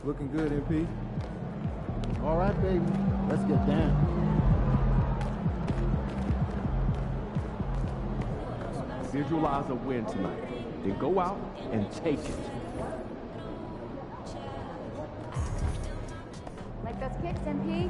Looking good, MP. All right, baby. Let's get down. Visualize a win tonight. Then go out and take it. Like those kicks, MP.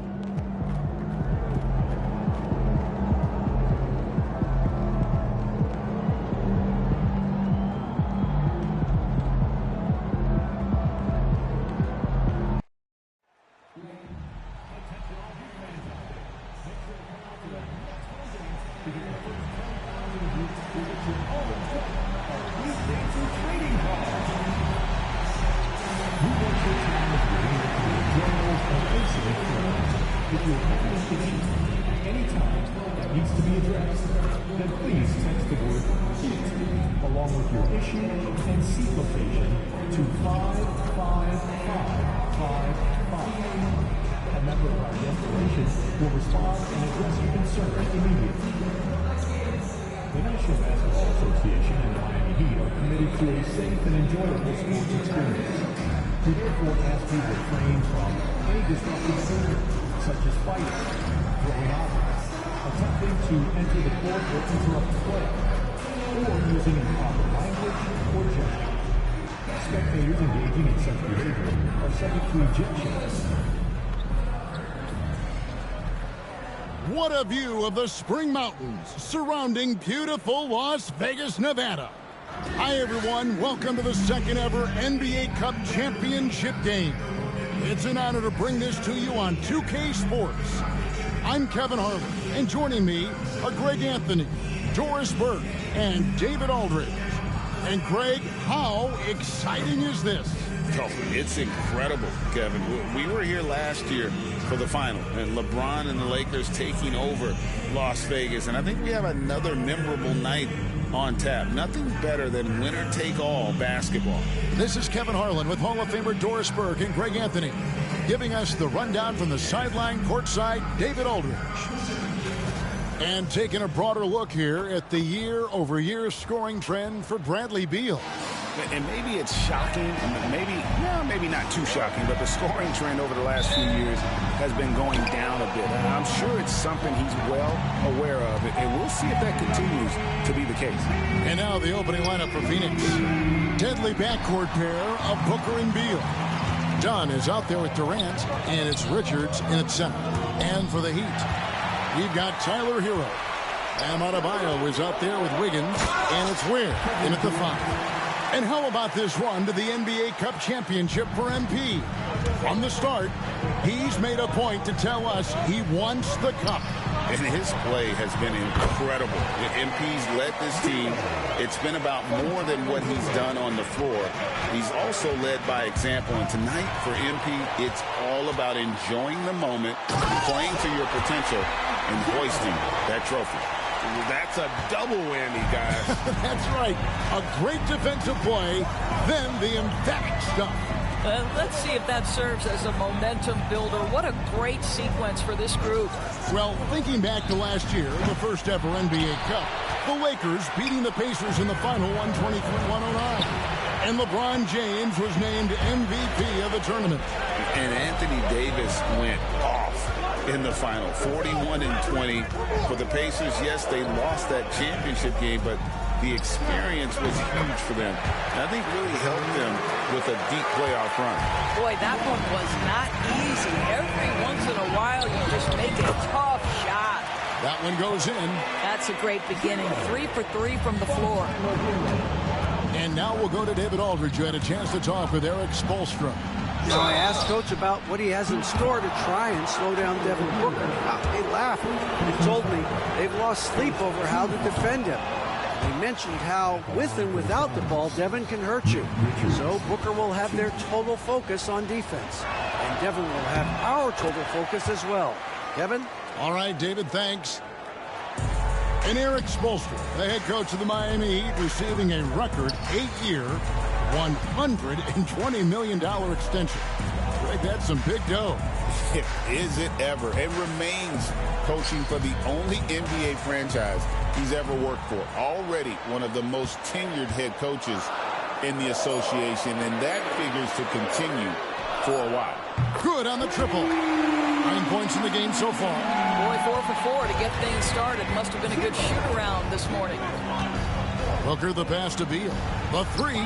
If you have an issue at any time that needs to be addressed, then please text the word HEAT along with your issue and seat location to 55555. A member of our guest relations will respond and address your concern immediately. The National Basketball Association and the Miami Heat are committed to a safe and enjoyable sports experience. We therefore ask you to refrain from any disruptive behavior, such as fighting, throwing objects, attempting to enter the court or interrupt play, or using improper language or gesture. Spectators engaging in such behavior are subject to ejection. What a view of the Spring Mountains surrounding beautiful Las Vegas, Nevada. Hi everyone, welcome to the second ever NBA Cup Championship game. It's an honor to bring this to you on 2K Sports. I'm Kevin Harlan, and joining me are Greg Anthony, Doris Burke, and David Aldridge. And Greg, how exciting is this? Oh, it's incredible, Kevin. We were here last year for the final, and LeBron and the Lakers taking over Las Vegas. And I think we have another memorable night on tap. Nothing better than winner-take-all basketball. This is Kevin Harlan with Hall of Famer Doris Burke and Greg Anthony, giving us the rundown from the sideline courtside, David Aldridge. And taking a broader look here at the year-over-year scoring trend for Bradley Beal. And maybe it's shocking, maybe not too shocking, but the scoring trend over the last few years has been going down a bit. And I'm sure it's something he's well aware of, and we'll see if that continues to be the case. And now the opening lineup for Phoenix. Deadly backcourt pair of Booker and Beal. Dunn is out there with Durant, and it's Richards in at center. And for the Heat, we've got Tyler Hero. And Adebayo is out there with Wiggins, and it's Ware in at the 5. And how about this run to the NBA Cup Championship for MP? From the start, he's made a point to tell us he wants the cup. And his play has been incredible. MP's led this team. It's been about more than what he's done on the floor. He's also led by example. And tonight for MP, it's all about enjoying the moment, playing to your potential, and hoisting that trophy. That's a double whammy, guys. That's right. A great defensive play, then the emphatic stuff. Let's see if that serves as a momentum builder. What a great sequence for this group. Well, thinking back to last year, the first ever NBA Cup, the Lakers beating the Pacers in the final 123-109. And LeBron James was named MVP of the tournament. And Anthony Davis went off in the final, 41-20 for the Pacers. Yes, they lost that championship game, but the experience was huge for them. And I think really helped them with a deep playoff run. Boy, that one was not easy. Every once in a while, you just make a tough shot. That one goes in. That's a great beginning. 3 for 3 from the floor. And now we'll go to David Aldridge, who had a chance to talk with Eric Spoelstra. Now, I asked Coach about what he has in store to try and slow down Devin Booker. They laughed. He told me they've lost sleep over how to defend him. They mentioned how, with and without the ball, Devin can hurt you. So Booker will have their total focus on defense. And Devin will have our total focus as well. Kevin? All right, David, thanks. And Eric Spoelstra, the head coach of the Miami Heat, receiving a record 8-year, $120 million extension. Greg, that's some big dough. Is it ever? It remains coaching for the only NBA franchise he's ever worked for. Already one of the most tenured head coaches in the association, and that figures to continue for a while. Good on the triple. 9 points in the game so far. Boy, 4 for 4 to get things started. Must have been a good shoot-around this morning. Booker the pass to Beal. The three.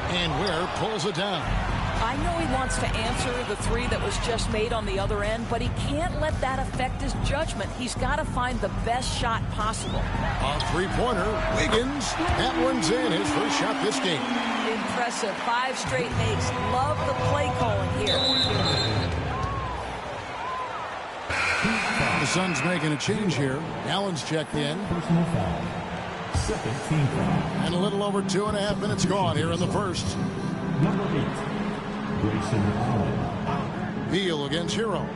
And Ware pulls it down. I know he wants to answer the three that was just made on the other end, but he can't let that affect his judgment. He's got to find the best shot possible. A three-pointer. Wiggins. That one's in. His first shot this game. Impressive. 5 straight makes. Love the play calling here. The Suns making a change here. Allen's checked in. Personal foul. Second team foul. And a little over 2.5 minutes gone here in the first. Number 8, Grayson Allen. Beal against Hero.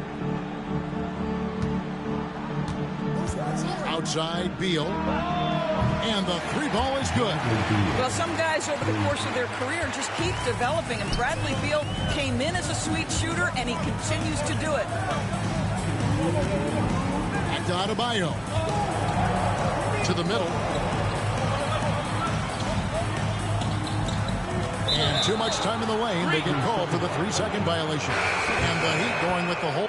Outside, Beal. And the three ball is good. Well, some guys over the course of their career just keep developing, and Bradley Beal came in as a sweet shooter, and he continues to do it. Back to Adebayo. To the middle. And too much time in the lane. They get called for the 3-second violation. And the Heat going with the whole.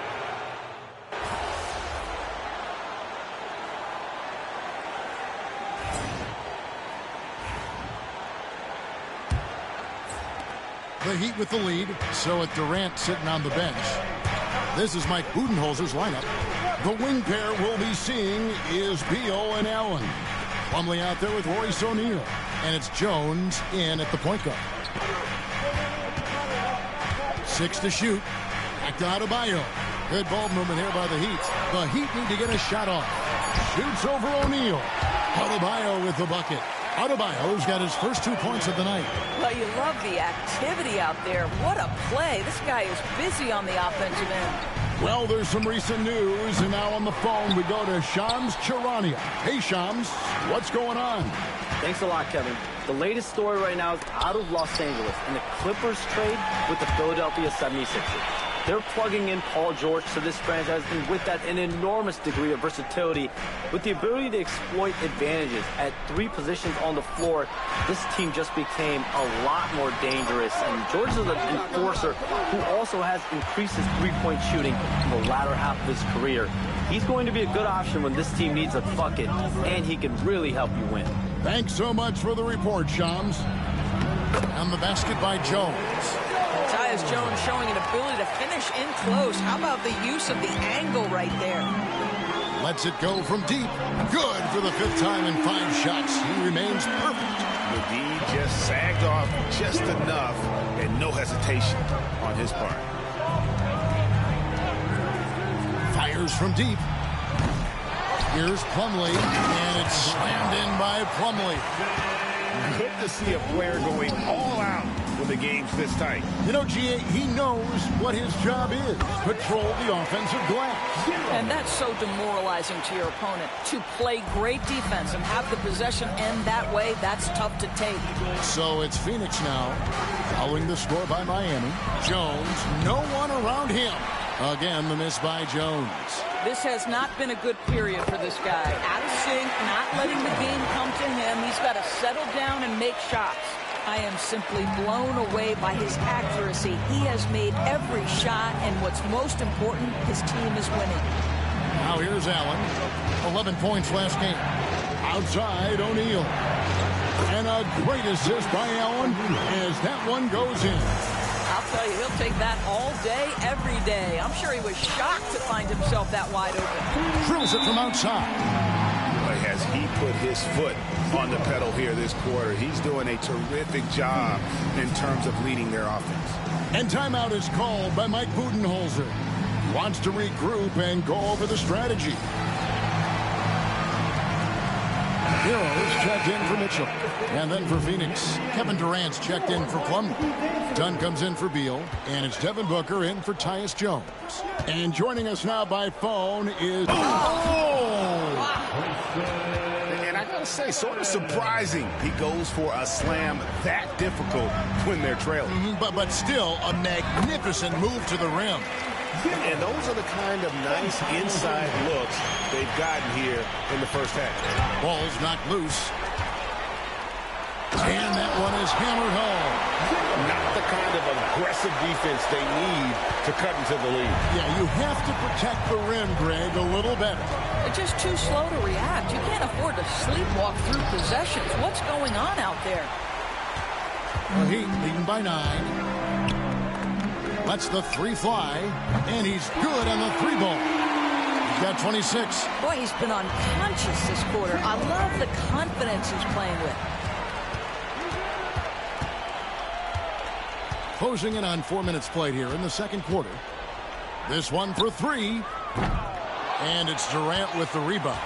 The Heat with the lead. So at Durant sitting on the bench. This is Mike Budenholzer's lineup. The wing pair we'll be seeing is Beal and Allen. Plumlee out there with Royce O'Neal. And it's Jones in at the point guard. 6 to shoot. Back to Adebayo. Good ball movement here by the Heat. The Heat need to get a shot off. Shoots over O'Neal. Adebayo with the bucket. Adebayo's got his first 2 points of the night. Well, you love the activity out there. What a play. This guy is busy on the offensive end. Well, there's some recent news, and now on the phone we go to Shams Charania. Hey, Shams, what's going on? Thanks a lot, Kevin. The latest story right now is out of Los Angeles in the Clippers trade with the Philadelphia 76ers. They're plugging in Paul George to this franchise, and with that, an enormous degree of versatility. With the ability to exploit advantages at 3 positions on the floor, this team just became a lot more dangerous. And George is an enforcer who also has increased his three-point shooting in the latter half of his career. He's going to be a good option when this team needs a bucket, and he can really help you win. Thanks so much for the report, Shams. And the basket by Jones. Tyus Jones showing an ability to finish in close. How about the use of the angle right there? Lets it go from deep. Good for the 5th time in 5 shots. He remains perfect. McGee just sagged off just enough and no hesitation on his part. Fires from deep. Here's Plumlee, and it's slammed in by Plumlee. Good to see a player going all out when the game's this tight. You know, G.A., he knows what his job is. Control the offensive glass. And that's so demoralizing to your opponent. To play great defense and have the possession end that way, that's tough to take. So it's Phoenix now, following the score by Miami. Jones, no one around him. Again, the miss by Jones. This has not been a good period for this guy. Out of sync, not letting the game come to him. He's got to settle down and make shots. I am simply blown away by his accuracy. He has made every shot, and what's most important, his team is winning. Now here's Allen. 11 points last game. Outside, O'Neal. And a great assist by Allen as that one goes in. I'll tell you, he'll take that all day, every day. I'm sure he was shocked to find himself that wide open. Drills it from outside. Boy, has he put his foot on the pedal here this quarter. He's doing a terrific job in terms of leading their offense. And timeout is called by Mike Budenholzer. He wants to regroup and go over the strategy. Heroes checked in for Mitchell. And then for Phoenix, Kevin Durant's checked in for Plumlee. Dunn comes in for Beal. And it's Devin Booker in for Tyus Jones. And joining us now by phone is... And I gotta say, sort of surprising he goes for a slam that difficult when they're trailing. But still a magnificent move to the rim. And those are the kind of nice inside looks they've gotten here in the first half. Ball's knocked loose. And that one is hammered home. Not the kind kind of aggressive defense they need to cut into the lead. Yeah, you have to protect the rim, Greg, a little better. They're just too slow to react. You can't afford to sleepwalk through possessions. What's going on out there? The Heat leading by 9. Lets the 3 fly, and he's good on the 3 ball. He's got 26. Boy, he's been unconscious this quarter. I love the confidence he's playing with. Closing in on 4 minutes played here in the second quarter. This one for 3. And it's Durant with the rebound.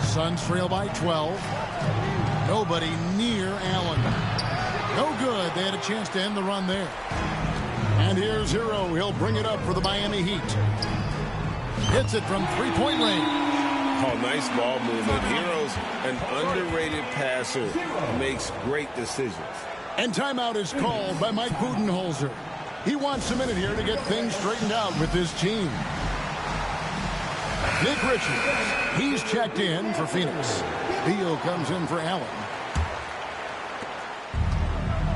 Suns trail by 12. Nobody near Allen. No good. They had a chance to end the run there. And here's Hero. He'll bring it up for the Miami Heat. Hits it from three-point range. Oh, nice ball movement. Hero's an underrated passer. Makes great decisions. And timeout is called by Mike Budenholzer. He wants a minute here to get things straightened out with his team. Nick Richards, he's checked in for Phoenix. Beal comes in for Allen.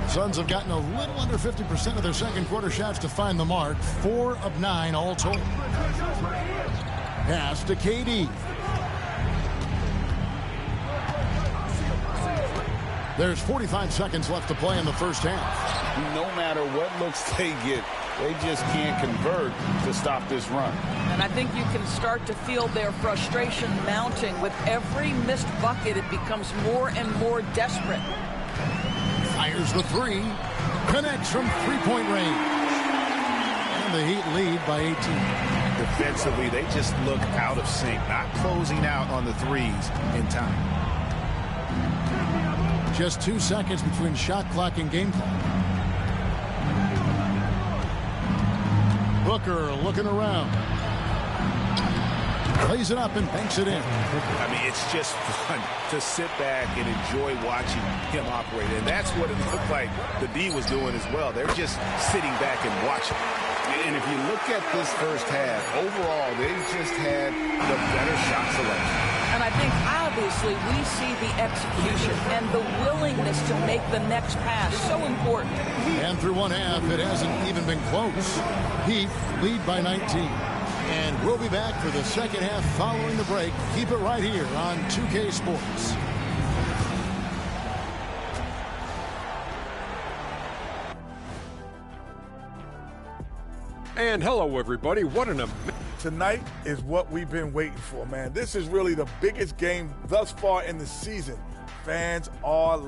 Suns have gotten a little under 50% of their second quarter shots to find the mark. 4 of 9 all told. Pass to KD. There's 45 seconds left to play in the first half. No matter what looks they get, they just can't convert to stop this run. And I think you can start to feel their frustration mounting. With every missed bucket, it becomes more and more desperate. Fires the 3. Connects from three-point range. And the Heat lead by 18. Defensively, they just look out of sync, not closing out on the threes in time. Just 2 seconds between shot clock and game clock. Booker looking around. Plays it up and banks it in. I mean, it's just fun to sit back and enjoy watching him operate. And that's what it looked like the D was doing as well. They're just sitting back and watching. And if you look at this first half, overall, they just had the better shot selection. And I think, obviously, we see the execution and the willingness to make the next pass so important. And through one half, it hasn't even been close. Heat lead by 19. And we'll be back for the second half following the break. Keep it right here on 2K Sports. And hello, everybody. What an Tonight is what we've been waiting for, man. This is really the biggest game thus far in the season. Fans are...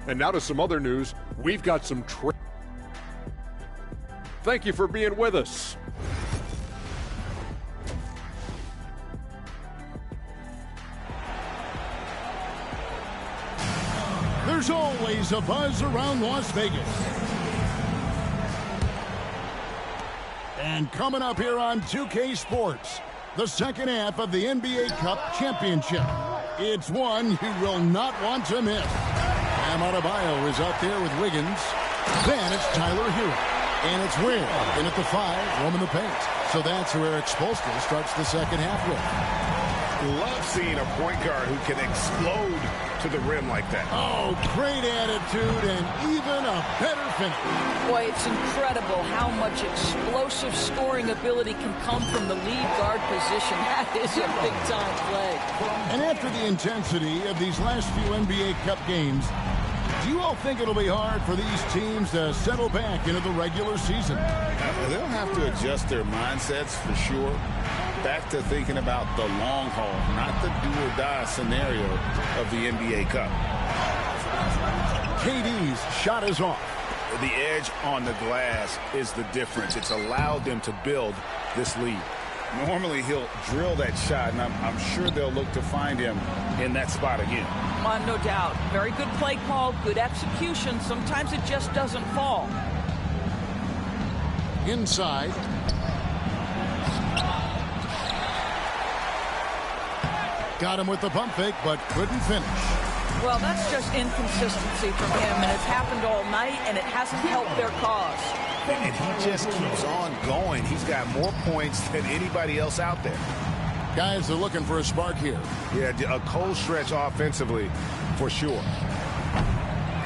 And now to some other news. We've got some... Thank you for being with us. There's always a buzz around Las Vegas. And coming up here on 2K Sports, the second half of the NBA Cup Championship. It's one you will not want to miss. Bam Adebayo is out there with Wiggins. Then it's Tyler Hero. And it's Wynn in at the 5, roaming the paint. So that's who Eric Spoelstra starts the second half with. Love seeing a point guard who can explode to the rim like that. Oh, great attitude and even a better finish. Boy, it's incredible how much explosive scoring ability can come from the lead guard position. That is a big-time play. And after the intensity of these last few NBA Cup games, do you all think it'll be hard for these teams to settle back into the regular season? They'll have to adjust their mindsets for sure. Back to thinking about the long haul, not the do-or-die scenario of the NBA Cup. KD's shot is off. The edge on the glass is the difference. It's allowed them to build this lead. Normally he'll drill that shot, and I'm sure they'll look to find him in that spot again. No doubt. Very good play call, good execution. Sometimes it just doesn't fall. Inside. Got him with the pump fake, but couldn't finish. Well, that's just inconsistency from him, and it's happened all night, and it hasn't helped their cause. And he just keeps on going. He's got more points than anybody else out there. Guys are looking for a spark here. Yeah, a cold stretch offensively, for sure.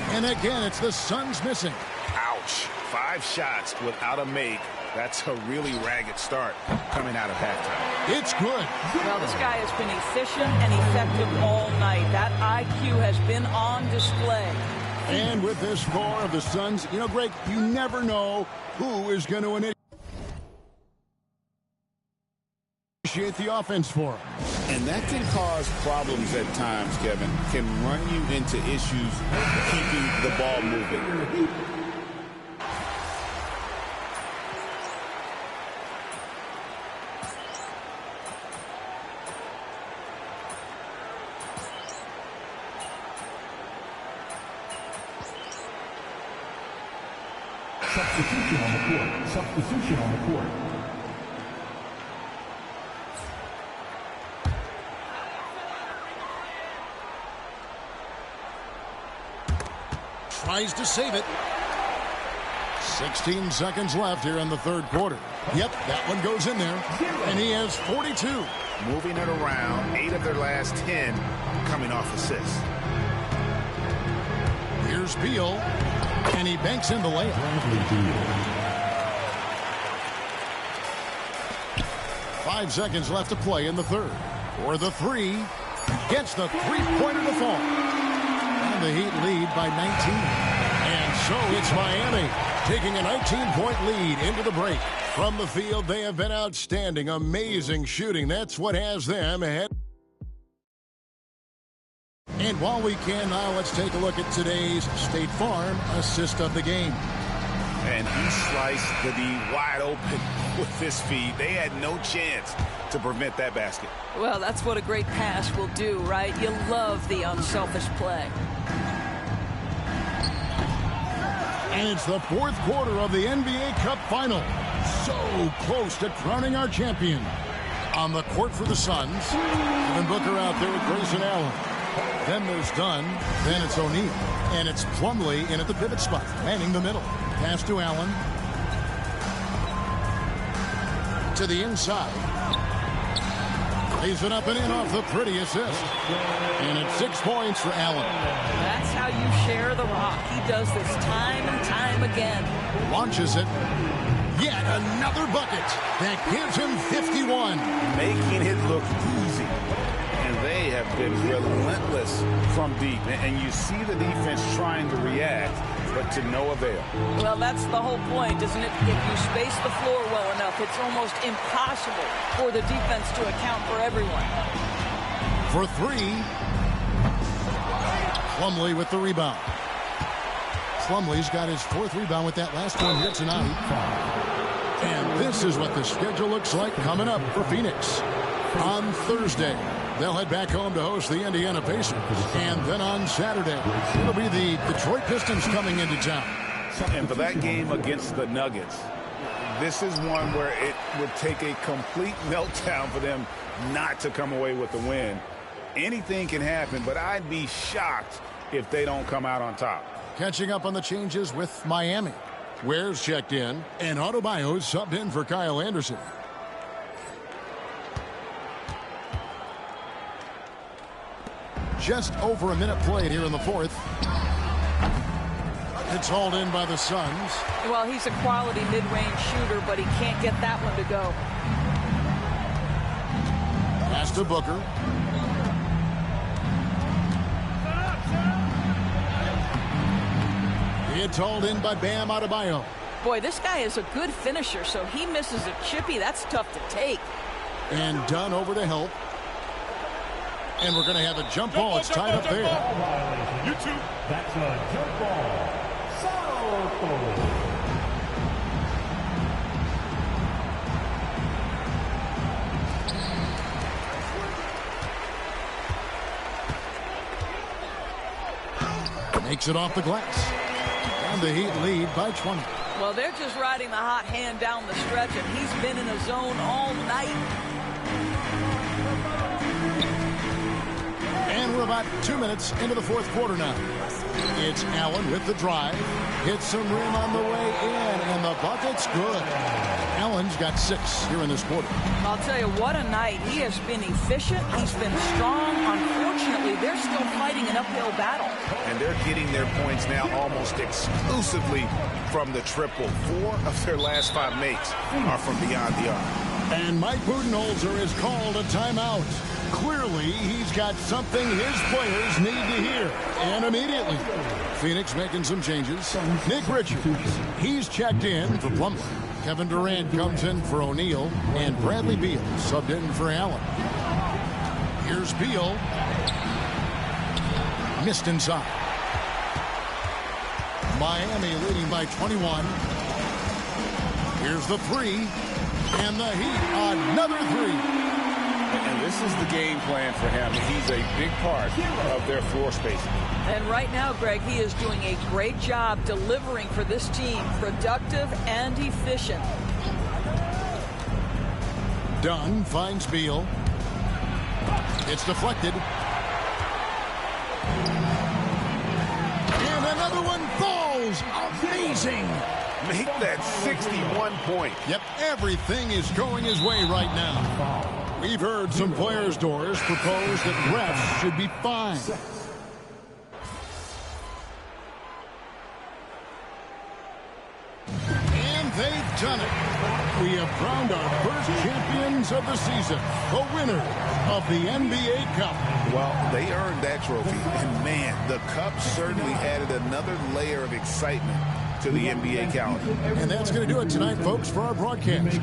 And again, it's the Suns missing. Ouch. 5 shots without a make. That's a really ragged start coming out of halftime. It's good. Well, this guy has been efficient and effective all night. That IQ has been on display. And with this score of the Suns, you know, Greg, you never know who is going to initiate the offense for him. And that can cause problems at times, Kevin. Can run you into issues keeping the ball moving. Substitution on the court. Substitution on the court. Tries to save it. 16 seconds left here in the third quarter. Yep, that one goes in there. And he has 42. Moving it around, 8 of their last 10 coming off assists. Here's Beal. And he banks in the layup. 5 seconds left to play in the third. For the three. Gets the three-pointer to fall. And the Heat lead by 19. And so it's Miami taking a 19-point lead into the break. From the field, they have been outstanding. Amazing shooting. That's what has them ahead. And while we can now, let's take a look at today's State Farm assist of the game. And he sliced the D wide open with his feet. They had no chance to prevent that basket. Well, that's what a great pass will do, right? You love the unselfish play. And it's the fourth quarter of the NBA Cup Final. So close to crowning our champion. On the court for the Suns, Devin Booker out there with Grayson Allen. Then there's Dunn, then it's O'Neal, and it's Plumlee in at the pivot spot, manning the middle. Pass to Allen. To the inside. Lays it up and in off the pretty assist. And it's 6 points for Allen. That's how you share the rock. He does this time and time again. Launches it. Yet another bucket that gives him 51. Making it look easy. And they have been relentless from deep. And you see the defense trying to react, but to no avail. Well, that's the whole point, isn't it? If you space the floor well enough, it's almost impossible for the defense to account for everyone. For three, Plumlee with the rebound. Plumlee's got his 4th rebound with that last one here tonight. And this is what the schedule looks like coming up for Phoenix. On Thursday, they'll head back home to host the Indiana Pacers. And then on Saturday, it'll be the Detroit Pistons coming into town. And for that game against the Nuggets, this is one where it would take a complete meltdown for them not to come away with the win. Anything can happen, but I'd be shocked if they don't come out on top. Catching up on the changes with Miami. Ware's checked in, and Adebayo subbed in for Kyle Anderson. Just over a minute played here in the fourth. It's hauled in by the Suns. Well, he's a quality mid-range shooter, but he can't get that one to go. Pass to Booker. It's hauled in by Bam Adebayo. Boy, this guy is a good finisher, so he misses a chippy. That's tough to take. And Dunn over to help. And we're going to have a jump ball. It's tied up there. You two. That's a jump ball. South. Makes it off the glass. And the Heat lead by 20. Well, they're just riding the hot hand down the stretch, and he's been in a zone all night. And We're about 2 minutes into the fourth quarter now. It's Allen with the drive. Hits some rim on the way in, and the bucket's good. Allen's got 6 here in this quarter. I'll tell you, what a night. He has been efficient. He's been strong. Unfortunately, they're still fighting an uphill battle. And they're getting their points now almost exclusively from the triple. 4 of their last 5 makes are from beyond the arc. And Mike Budenholzer has called a timeout. Clearly, he's got something his players need to hear, and immediately. Phoenix making some changes. Nick Richards, he's checked in for Plumlee. Kevin Durant comes in for O'Neal, and Bradley Beal subbed in for Allen. Here's Beal. Missed inside. Miami leading by 21. Here's the 3. And the Heat, another 3. And this is the game plan for him. He's a big part of their floor spacing. And right now, Greg, he is doing a great job delivering for this team. Productive and efficient. Dunn finds Beal. It's deflected. And another one falls. Amazing. Make that 61 point. Yep, everything is going his way right now. We've heard some players' doors propose that refs should be fined. And they've done it. We have crowned our first champions of the season, the winners of the NBA Cup. Well, they earned that trophy. And, man, the Cup certainly added another layer of excitement to the NBA calendar. And that's going to do it tonight, folks, for our broadcast.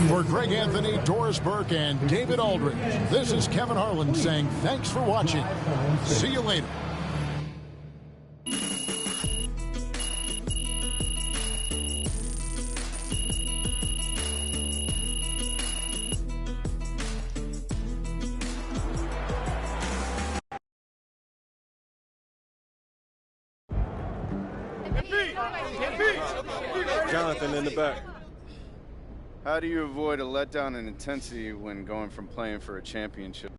For Greg Anthony, Doris Burke, and David Aldridge, this is Kevin Harlan saying thanks for watching. See you later. Jonathan in the back. How do you avoid a letdown in intensity when going from playing for a championship?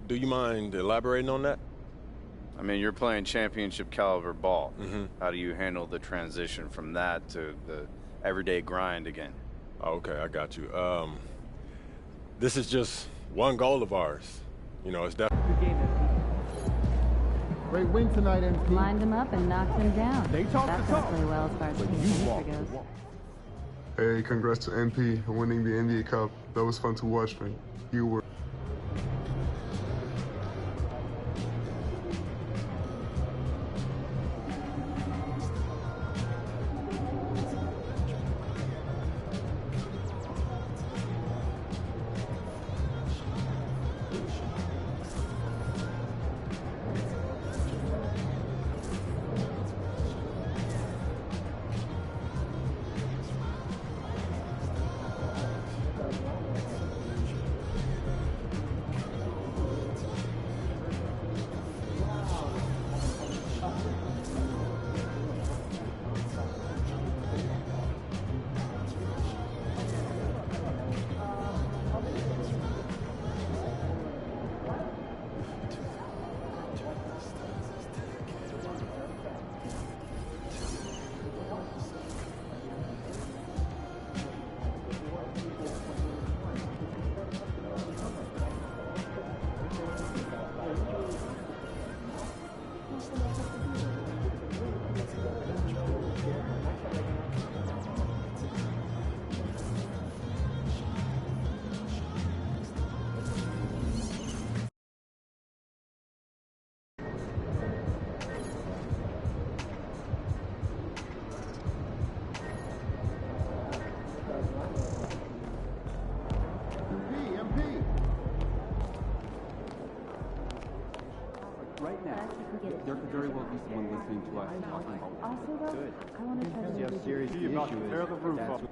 Do you mind elaborating on that? I mean, you're playing championship caliber ball. How do you handle the transition from that to the everyday grind again? Oh, okay, I got you. This is just one goal of ours. You know, it's definitely. Great win tonight, MP. Lined him up and knocked him down. They talk That's the talk. gonna play well as far as team chemistry goes. Hey, congrats to MP on winning the NBA Cup. That was fun to watch, man. You were. There could very well be someone listening to us talking about Also, though, good. I want to try to You have serious issues.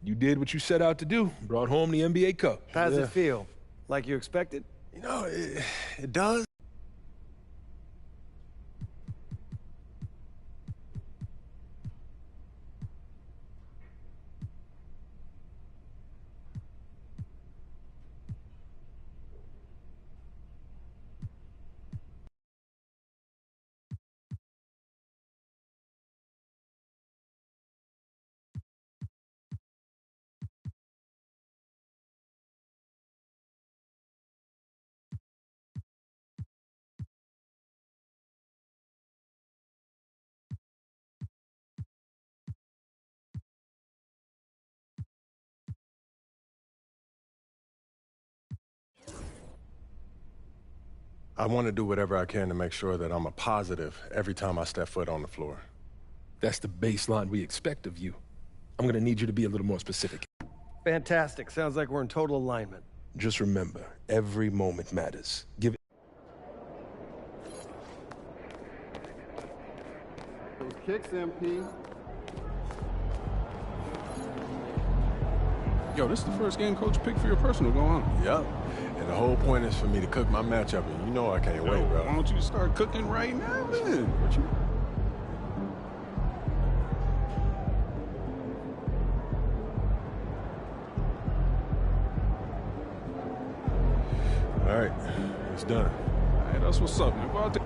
You did what you set out to do. Brought home the NBA Cup. How's it feel? Like you expected? You know, it does. I want to do whatever I can to make sure that I'm a positive every time I step foot on the floor. That's the baseline we expect of you. I'm going to need you to be a little more specific. Fantastic. Sounds like we're in total alignment. Just remember, every moment matters. Give it. Those kicks, MP. Yo, this is the first game coach picked for your personal. Go on. Yep. And the whole point is for me to cook my matchup, and you know I can't wait, bro. Why don't you start cooking right now, then? What you... All right, it's done. All right, that's what's up, man. Go out there.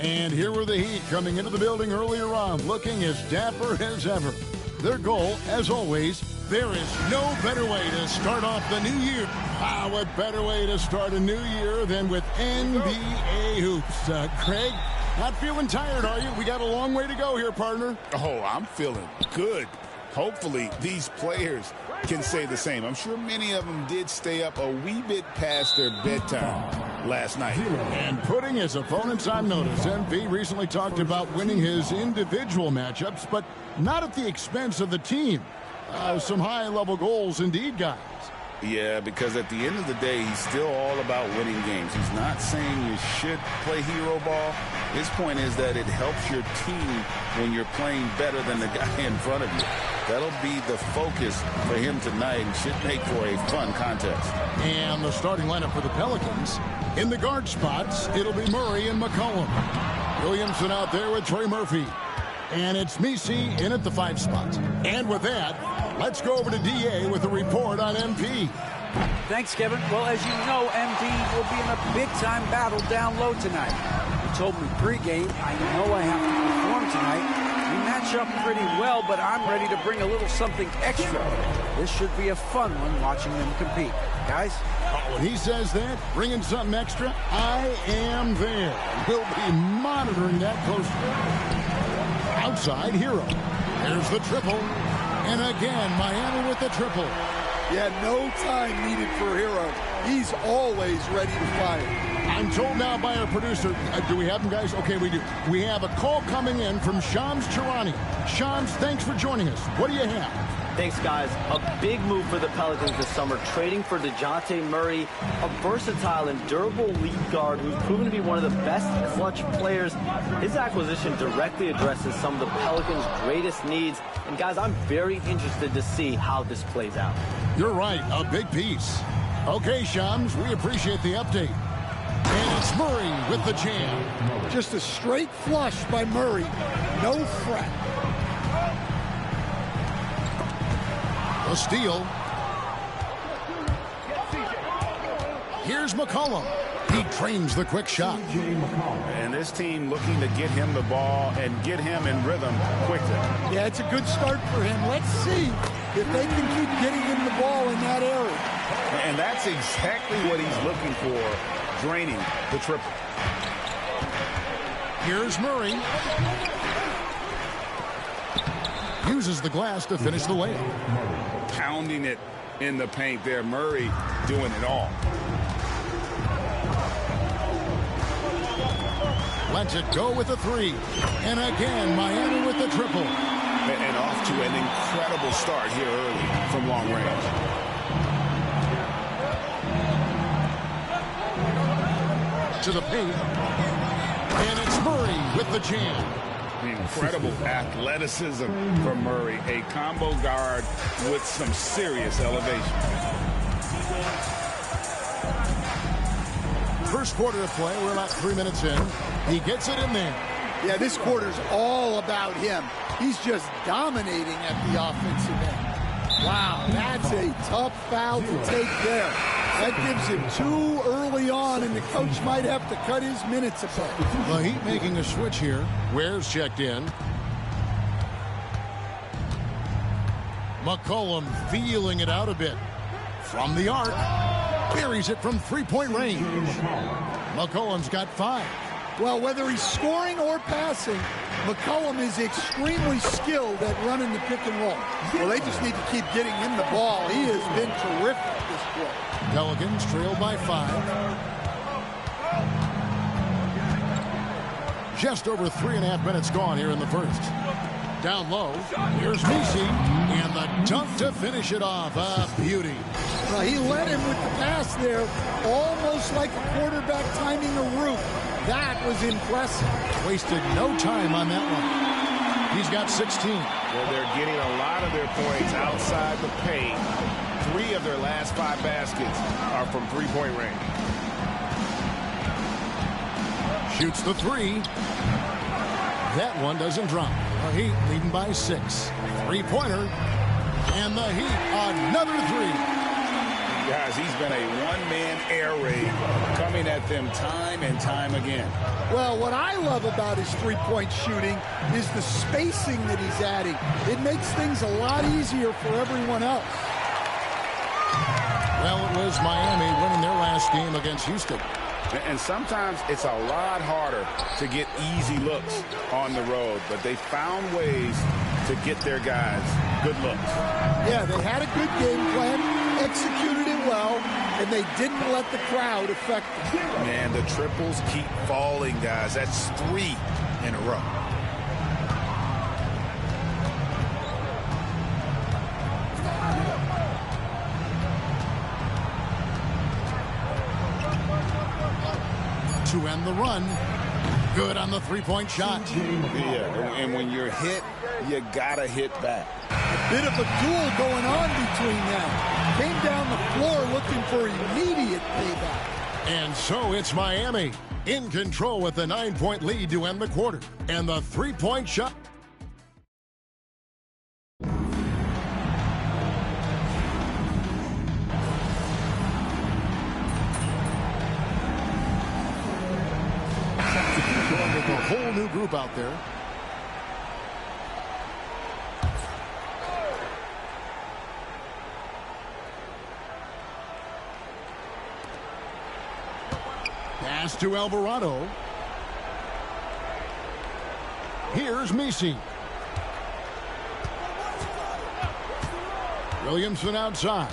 And here were the Heat coming into the building earlier on, looking as dapper as ever. Their goal, as always, there is no better way to start off the new year. What better way to start a new year than with NBA hoops? Craig, not feeling tired, are you? We got a long way to go here, partner. Oh, I'm feeling good. Hopefully, these players can say the same. I'm sure many of them did stay up a wee bit past their bedtime last night. And putting his opponents on notice, MP recently talked about winning his individual matchups, but not at the expense of the team. Some high-level goals indeed, guys. Yeah, because at the end of the day, he's still all about winning games. He's not saying you should play hero ball. His point is that it helps your team when you're playing better than the guy in front of you. That'll be the focus for him tonight and should make for a fun contest. And the starting lineup for the Pelicans, in the guard spots, it'll be Murray and McCollum. Williamson out there with Trey Murphy. And it's Messi in at the 5 spot. And with that, let's go over to DA with a report on MP. Thanks, Kevin. Well, as you know, MP will be in a big-time battle down low tonight. He told me pregame, I know I have to perform tonight. We match up pretty well, but I'm ready to bring a little something extra. This should be a fun one watching them compete. Guys? When he says that, bringing something extra, I am there. We'll be monitoring that closely. Outside, Hero. There's the triple. And again, Miami with the triple. Yeah, no time needed for Hero. He's always ready to fire. I'm told now by our producer, do we have him, guys? Okay, we do. We have a call coming in from Shams Charania. Shams, thanks for joining us. What do you have? Thanks, guys. A big move for the Pelicans this summer, trading for DeJounte Murray, a versatile and durable lead guard who's proven to be one of the best clutch players. His acquisition directly addresses some of the Pelicans' greatest needs. And, guys, I'm very interested to see how this plays out. You're right. A big piece. Okay, Shams, we appreciate the update. And it's Murray with the jam. Just a straight flush by Murray. No fret. A steal. Here's McCollum. He trains the quick shot. And this team looking to get him the ball and get him in rhythm quickly. Yeah, it's a good start for him. Let's see if they can keep getting him the ball in that area. And that's exactly what he's looking for, draining the triple. Here's Murray. Uses the glass to finish the layup. Pounding it in the paint there. Murray doing it all. Lets it go with a three. And again, Miami with the triple. And off to an incredible start here early from long range. To the paint. And it's Murray with the jam. Incredible athleticism from Murray. A combo guard with some serious elevation. First quarter of play. We're about 3 minutes in. He gets it in there. Yeah, this quarter's all about him. He's just dominating at the offensive end. Wow, that's a tough foul to take there. That gives him 2 early on, and the coach might have to cut his minutes a bit. The Heat making a switch here. Ware's checked in. McCollum feeling it out a bit. From the arc. Buries it from three-point range. McCollum's got 5. Well, whether he's scoring or passing, McCollum is extremely skilled at running the pick and roll. Well, they just need to keep getting him the ball. He has been terrific this quarter. Pelicans trail by 5. Just over 3.5 minutes gone here in the first. Down low, here's Messi, and the dunk to finish it off. A beauty. Well, he led him with the pass there, almost like a quarterback timing a route. That was impressive. Wasted no time on that one. He's got 16. Well, they're getting a lot of their points outside the paint. 3 of their last 5 baskets are from three-point range. Shoots the 3. That one doesn't drop. The Heat leading by 6. Three-pointer. And the Heat, another 3. Guys, he's been a one-man air raid coming at them time and time again. Well, what I love about his three-point shooting is the spacing that he's adding. It makes things a lot easier for everyone else. Well, it was Miami winning their last game against Houston. And sometimes it's a lot harder to get easy looks on the road, but they found ways to get their guys good looks. Yeah, they had a good game plan, executed it well, and they didn't let the crowd affect them. Man, the triples keep falling, guys. That's 3 in a row. To end the run. Good on the three-point shot. Yeah, and when you're hit, you gotta hit back. A bit of a duel going on between them. Came down the floor looking for immediate payback. And so it's Miami in control with the 9-point lead to end the quarter. And the three-point shot. With a whole new group out there. Pass to Alvarado. Here's Messi. Williamson outside.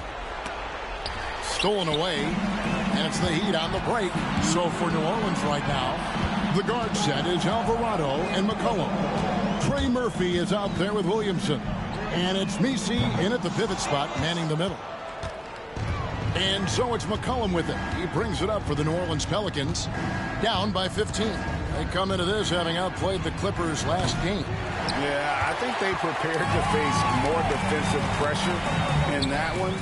Stolen away, and it's the Heat on the break. So for New Orleans right now, the guard set is Alvarado and McCollum. Trey Murphy is out there with Williamson. And it's Messi in at the pivot spot, manning the middle. And so it's McCollum with it. He brings it up for the New Orleans Pelicans, down by 15. They come into this having outplayed the Clippers last game. Yeah, I think they prepared to face more defensive pressure in that one.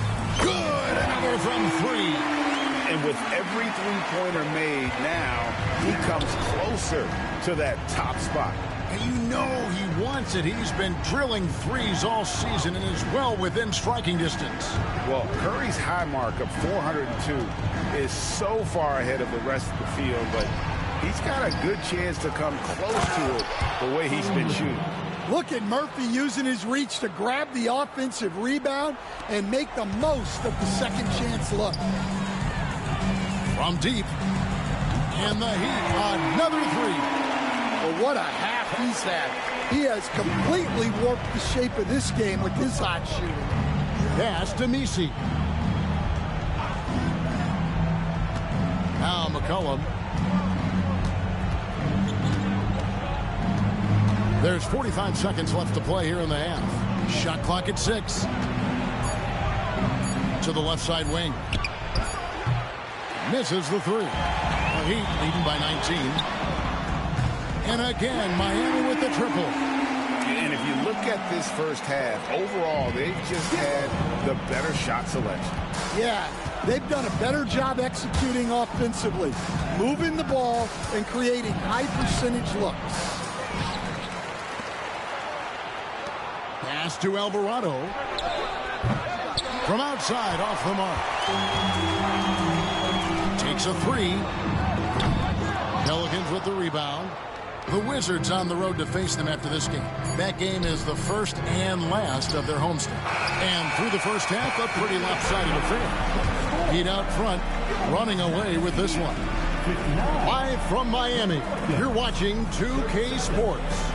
Good, another from three. And with every three-pointer made now, he comes closer to that top spot. And you know he wants it. He's been drilling threes all season and is well within striking distance. Well, Curry's high mark of 402 is so far ahead of the rest of the field, but he's got a good chance to come close to it the way he's been shooting. Look at Murphy using his reach to grab the offensive rebound and make the most of the second chance look. From deep, and the Heat, another three. Well, what a half he's had. He has completely warped the shape of this game with his hot shooting. Pass to Messi. Now McCollum. There's 45 seconds left to play here in the half. Shot clock at 6. To the left side wing. Misses the three. The Heat leading by 19. And again, Miami with the triple. And if you look at this first half, overall, they've just had the better shot selection. Yeah, they've done a better job executing offensively, moving the ball and creating high percentage looks. Pass to Alvarado. From outside, off the mark. Takes a three. Pelicans with the rebound. The Wizards on the road to face them after this game. That game is the first and last of their homestand. And through the first half, a pretty lopsided affair. Heat out front, running away with this one. Live from Miami, you're watching 2K Sports.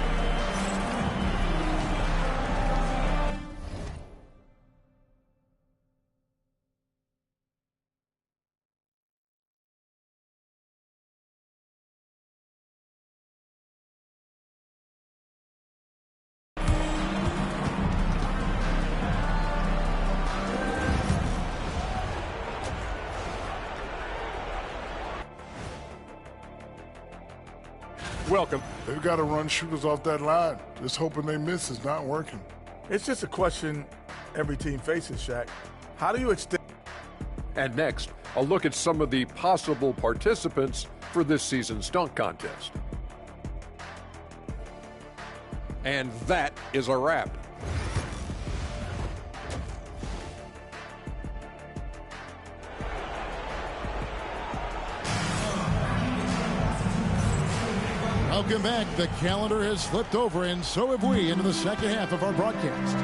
Welcome. They've got to run shooters off that line. Just hoping they miss is not working. It's just a question every team faces, Shaq. How do you extend? And next, a look at some of the possible participants for this season's dunk contest. And that is a wrap. Welcome back. The calendar has flipped over, and so have we, into the second half of our broadcast.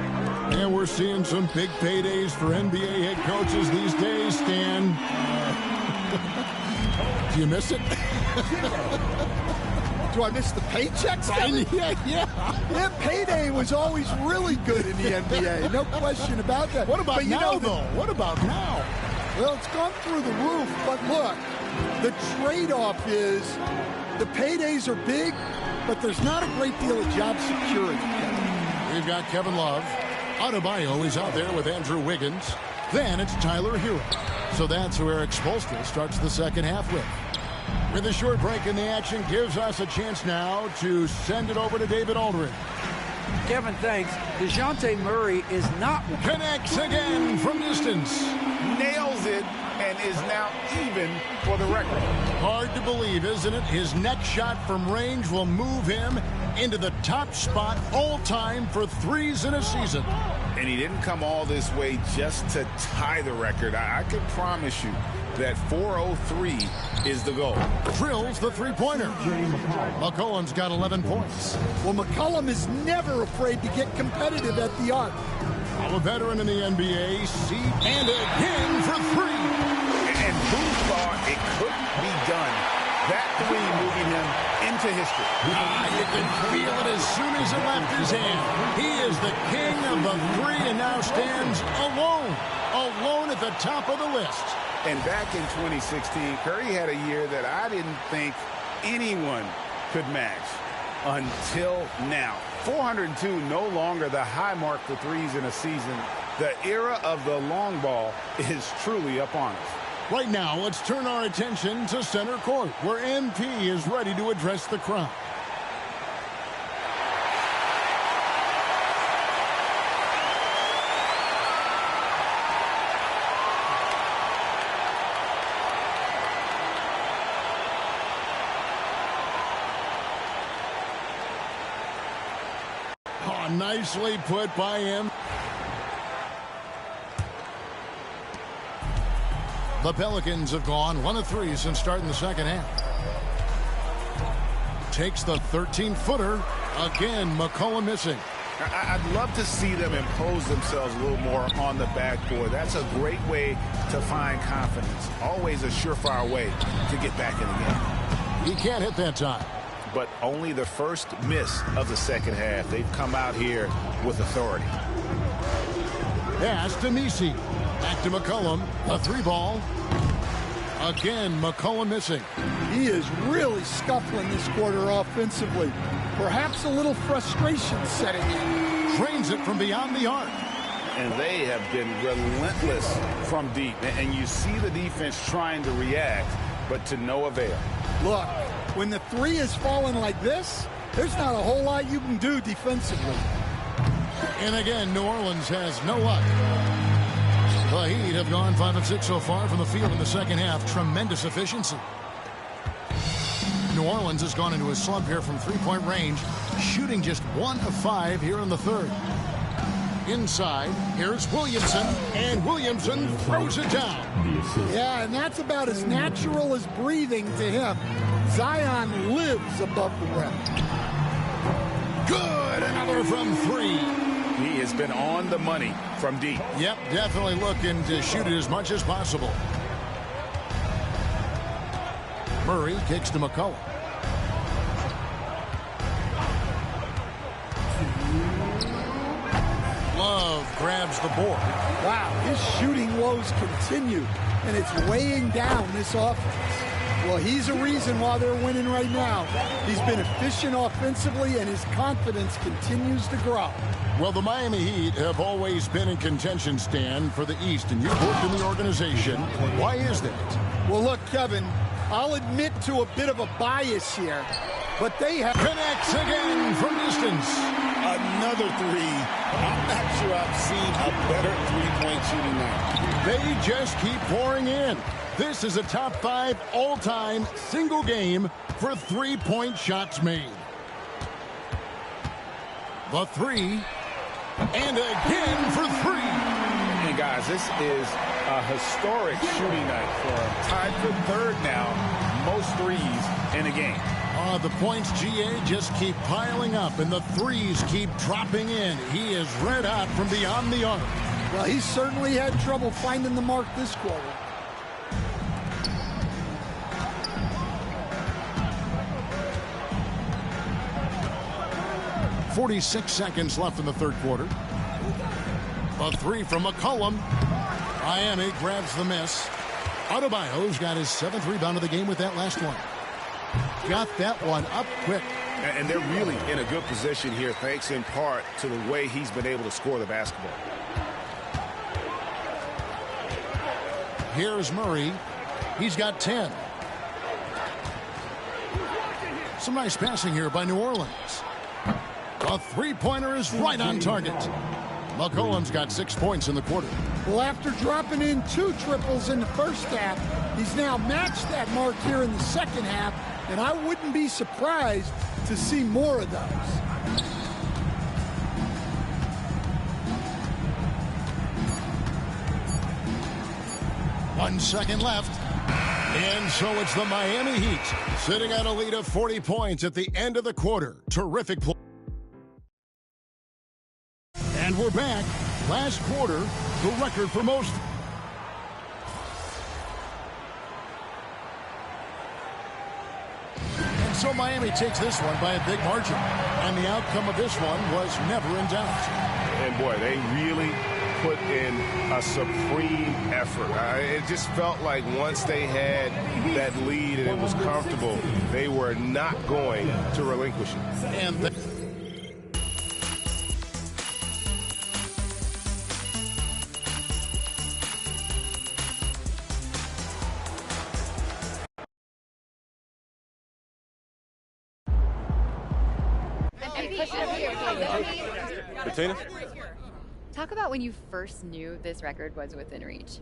And we're seeing some big paydays for NBA head coaches these days, Stan. Do you miss it? Do I miss the paychecks? Yeah, payday was always really good in the NBA. No question about that. What about now, though? What about now? Well, it's gone through the roof, but look, the trade-off is the paydays are big, but there's not a great deal of job security. We've got Kevin Love. Adebayo is out there with Andrew Wiggins. Then it's Tyler Hero. So that's who Eric Spoelstra starts the second half with. With a short break in the action gives us a chance now to send it over to David Aldridge. Kevin, thanks. DeJounte Murray is not... Connects again from distance. Nails it and is now even for the record. Hard to believe, isn't it? His next shot from range will move him into the top spot all time for threes in a season. And he didn't come all this way just to tie the record. I can promise you that 403 is the goal. Drills the three-pointer. McCollum's got 11 points. Well, McCollum is never afraid to get competitive at the arc. A veteran in the NBA, and again for three. And who thought it couldn't be done That three moving him into history. You can feel it as soon as it left his hand. He is the king of the three and now stands alone at the top of the list. And back in 2016, Curry had a year that I didn't think anyone could match until now. 402, no longer the high mark for threes in a season. The era of the long ball is truly upon us. Right now, let's turn our attention to center court, where MP is ready to address the crowd. Oh, nicely put by him. The Pelicans have gone 1 of 3 since starting the second half. Takes the 13-footer. Again, McCollum missing. I'd love to see them impose themselves a little more on the backboard. That's a great way to find confidence. Always a surefire way to get back in the game. He can't hit that time. But only the first miss of the second half. They've come out here with authority. Pass to Nisi. Back to McCollum. A 3-ball. Again, McCollum missing. He is really scuffling this quarter offensively. Perhaps a little frustration setting in. Drains it from beyond the arc. And they have been relentless from deep. And you see the defense trying to react, but to no avail. Look, when the three is falling like this, there's not a whole lot you can do defensively. And again, New Orleans has no luck. The Heat have gone 5 of 6 so far from the field in the second half. Tremendous efficiency. New Orleans has gone into a slump here from three-point range, shooting just 1 of 5 here in the third. Inside, here's Williamson, and Williamson throws it down. Yeah, and that's about as natural as breathing to him. Zion lives above the rim. Good, another from 3. He has been on the money from deep. Yep, definitely looking to shoot it as much as possible. Murray kicks to McCollum. Love grabs the board. Wow, his shooting woes continue, and it's weighing down this offense. Well, he's a reason why they're winning right now. He's been efficient offensively, and his confidence continues to grow. Well, the Miami Heat have always been in contention, Stan, for the East, and you've worked in the organization. Why is that? Well, look, Kevin, I'll admit to a bit of a bias here, but they have... Connects again from distance. Another 3. I'm not sure I've seen a better three-point shooting night. They just keep pouring in. This is a top 5 all-time single game for three-point shots made. The 3, and again for 3. And guys, this is a historic shooting night for him. Tied for third now, most threes in a game. The points, GA, just keep piling up, and the threes keep dropping in. He is red hot from beyond the arc. Well, he certainly had trouble finding the mark this quarter. .46 seconds left in the third quarter. A 3 from McCollum. Miami grabs the miss. Adebayo's got his 7th rebound of the game with that last one. Got that one up quick. And they're really in a good position here, thanks in part to the way he's been able to score the basketball. Here's Murray. He's got 10. Some nice passing here by New Orleans. A three-pointer is right on target. McCollum's got 6 points in the quarter. Well, after dropping in 2 triples in the first half, he's now matched that mark here in the second half, and I wouldn't be surprised to see more of those. One second left. And so it's the Miami Heat sitting at a lead of 40 points at the end of the quarter. Terrific play. And we're back. Last quarter, the record for most. So Miami takes this one by a big margin. And the outcome of this one was never in doubt. And boy, they really put in a supreme effort. It just felt like once they had that lead and it was comfortable, they were not going to relinquish it. And Bettina? Talk about when you first knew this record was within reach.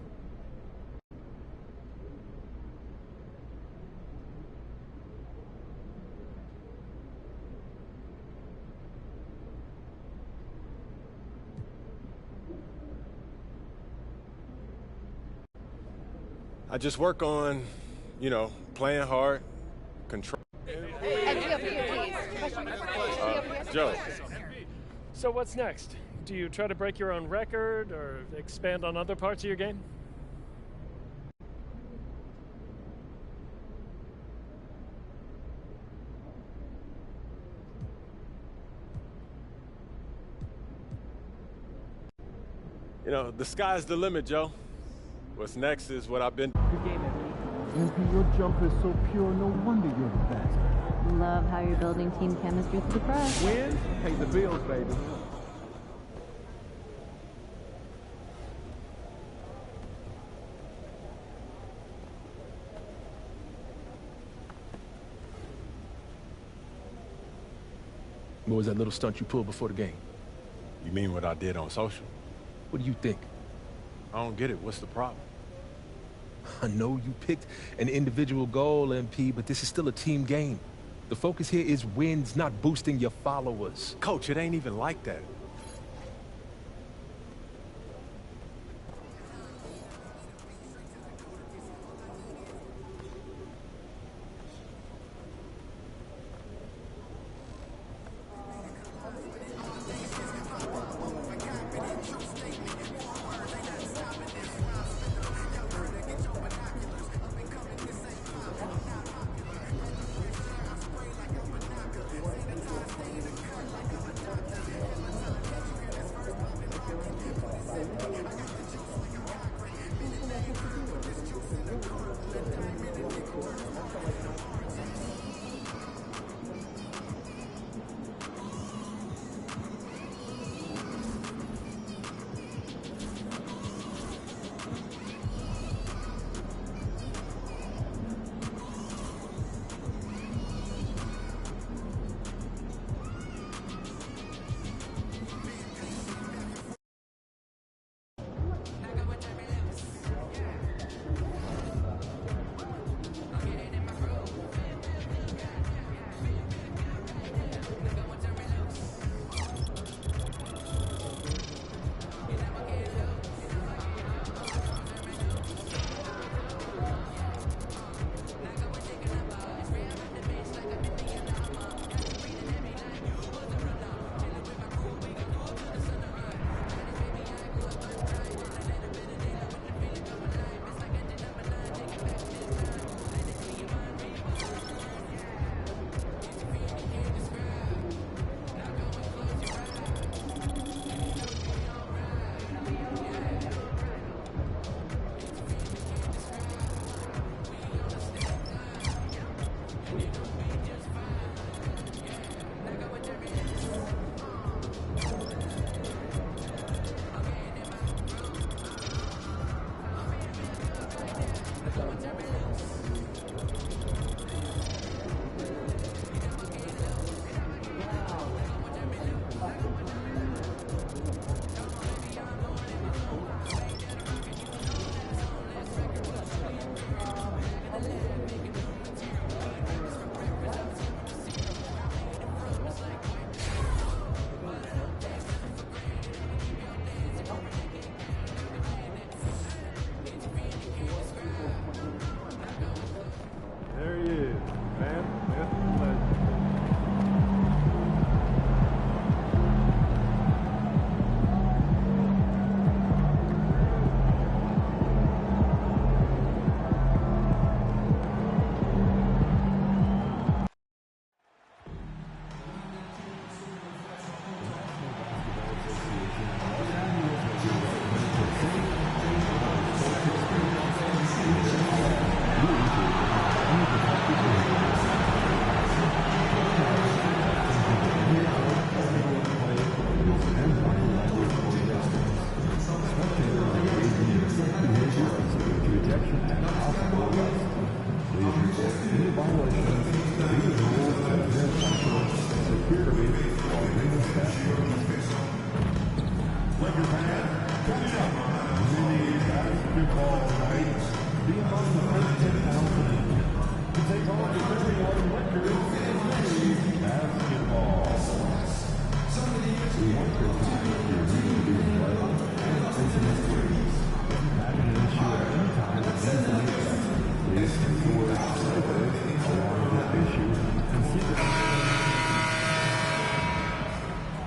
I just work on, playing hard, control. Joe. So what's next? Do you try to break your own record or expand on other parts of your game? The sky's the limit, Joe. What's next is what I've been. Good game, MP, your jumper is so pure, no wonder you're the best. Love how you're building team chemistry through the press. Wins, pay the bills, baby. What was that little stunt you pulled before the game? You mean what I did on social? What do you think? I don't get it. What's the problem? I know you picked an individual goal, MP, but this is still a team game. The focus here is wins, not boosting your followers. Coach, it ain't even like that.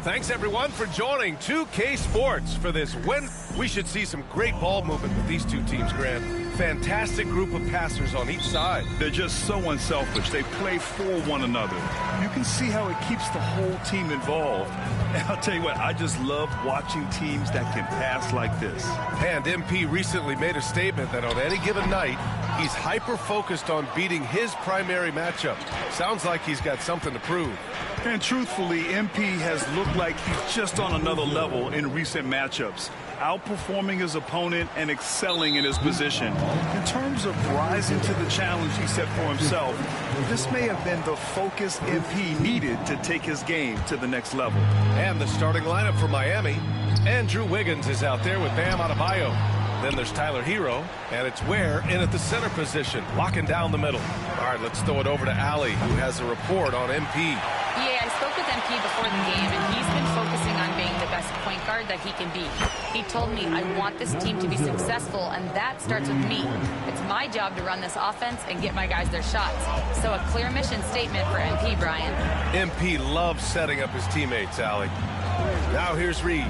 Thanks, everyone, for joining 2K Sports for this win. We should see some great ball movement with these two teams, Grant. Fantastic group of passers on each side. They're just so unselfish. They play for one another. You can see how it keeps the whole team involved. And I'll tell you what, I just love watching teams that can pass like this. And MP recently made a statement that on any given night, he's hyper-focused on beating his primary matchup. Sounds like he's got something to prove. And truthfully, MP has looked like he's just on another level in recent matchups, outperforming his opponent and excelling in his position. In terms of rising to the challenge he set for himself, this may have been the focus MP needed to take his game to the next level. And the starting lineup for Miami. Andrew Wiggins is out there with Bam Adebayo. Then there's Tyler Hero, and it's Ware in at the center position, locking down the middle. All right, let's throw it over to Allie, who has a report on MP. Yeah, I spoke with MP before the game, and he's been focusing on being the best point guard that he can be. He told me, I want this team to be successful, and that starts with me. It's my job to run this offense and get my guys their shots. So a clear mission statement for MP, Brian. MP loves setting up his teammates, Allie. Now here's Reeves.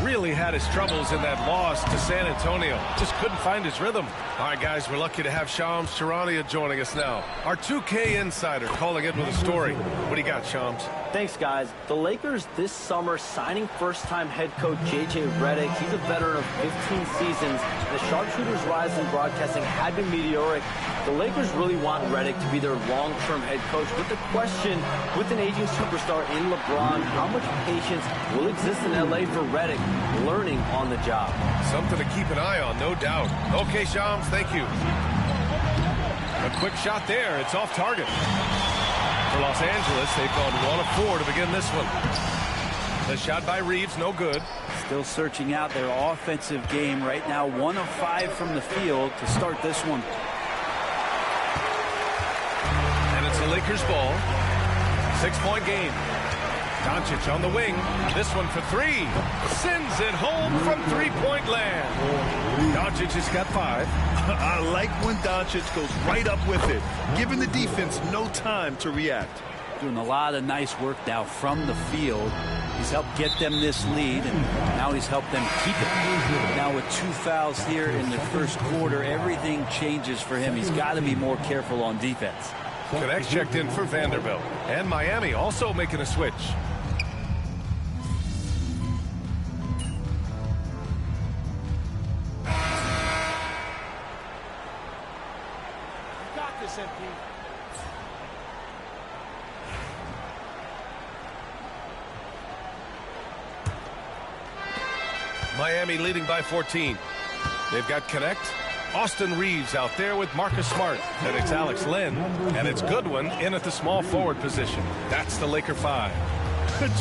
Really had his troubles in that loss to San Antonio. Just couldn't find his rhythm. All right, guys, we're lucky to have Shams Charania joining us now. Our 2K insider calling in with a story. What do you got, Shams? Thanks, guys. The Lakers this summer signing first-time head coach J.J. Redick. He's a veteran of 15 seasons. The sharpshooter's rise in broadcasting had been meteoric. The Lakers really want Redick to be their long-term head coach. But the question, with an aging superstar in LeBron, how much patience will exist in L.A. for Redick learning on the job? Something to keep an eye on, no doubt. Okay, Shams, thank you. A quick shot there. It's off target. For Los Angeles, they've gone 1 of 4 to begin this one. The shot by Reeves, no good. Still searching out their offensive game right now. 1 of 5 from the field to start this one. And it's a Lakers ball. 6-point game. Doncic on the wing. This one for 3. Sends it home from three-point land. Doncic has got 5. I like when Doncic goes right up with it, giving the defense no time to react. Doing a lot of nice work now from the field. He's helped get them this lead, and now he's helped them keep it. Now with 2 fouls here in the first quarter, everything changes for him. He's got to be more careful on defense. Connects checked in for Vanderbilt. And Miami also making a switch. Miami leading by 14. They've got Connect. Austin Reeves out there with Marcus Smart. And it's Alex Len. And it's Goodwin in at the small forward position. That's the Laker 5.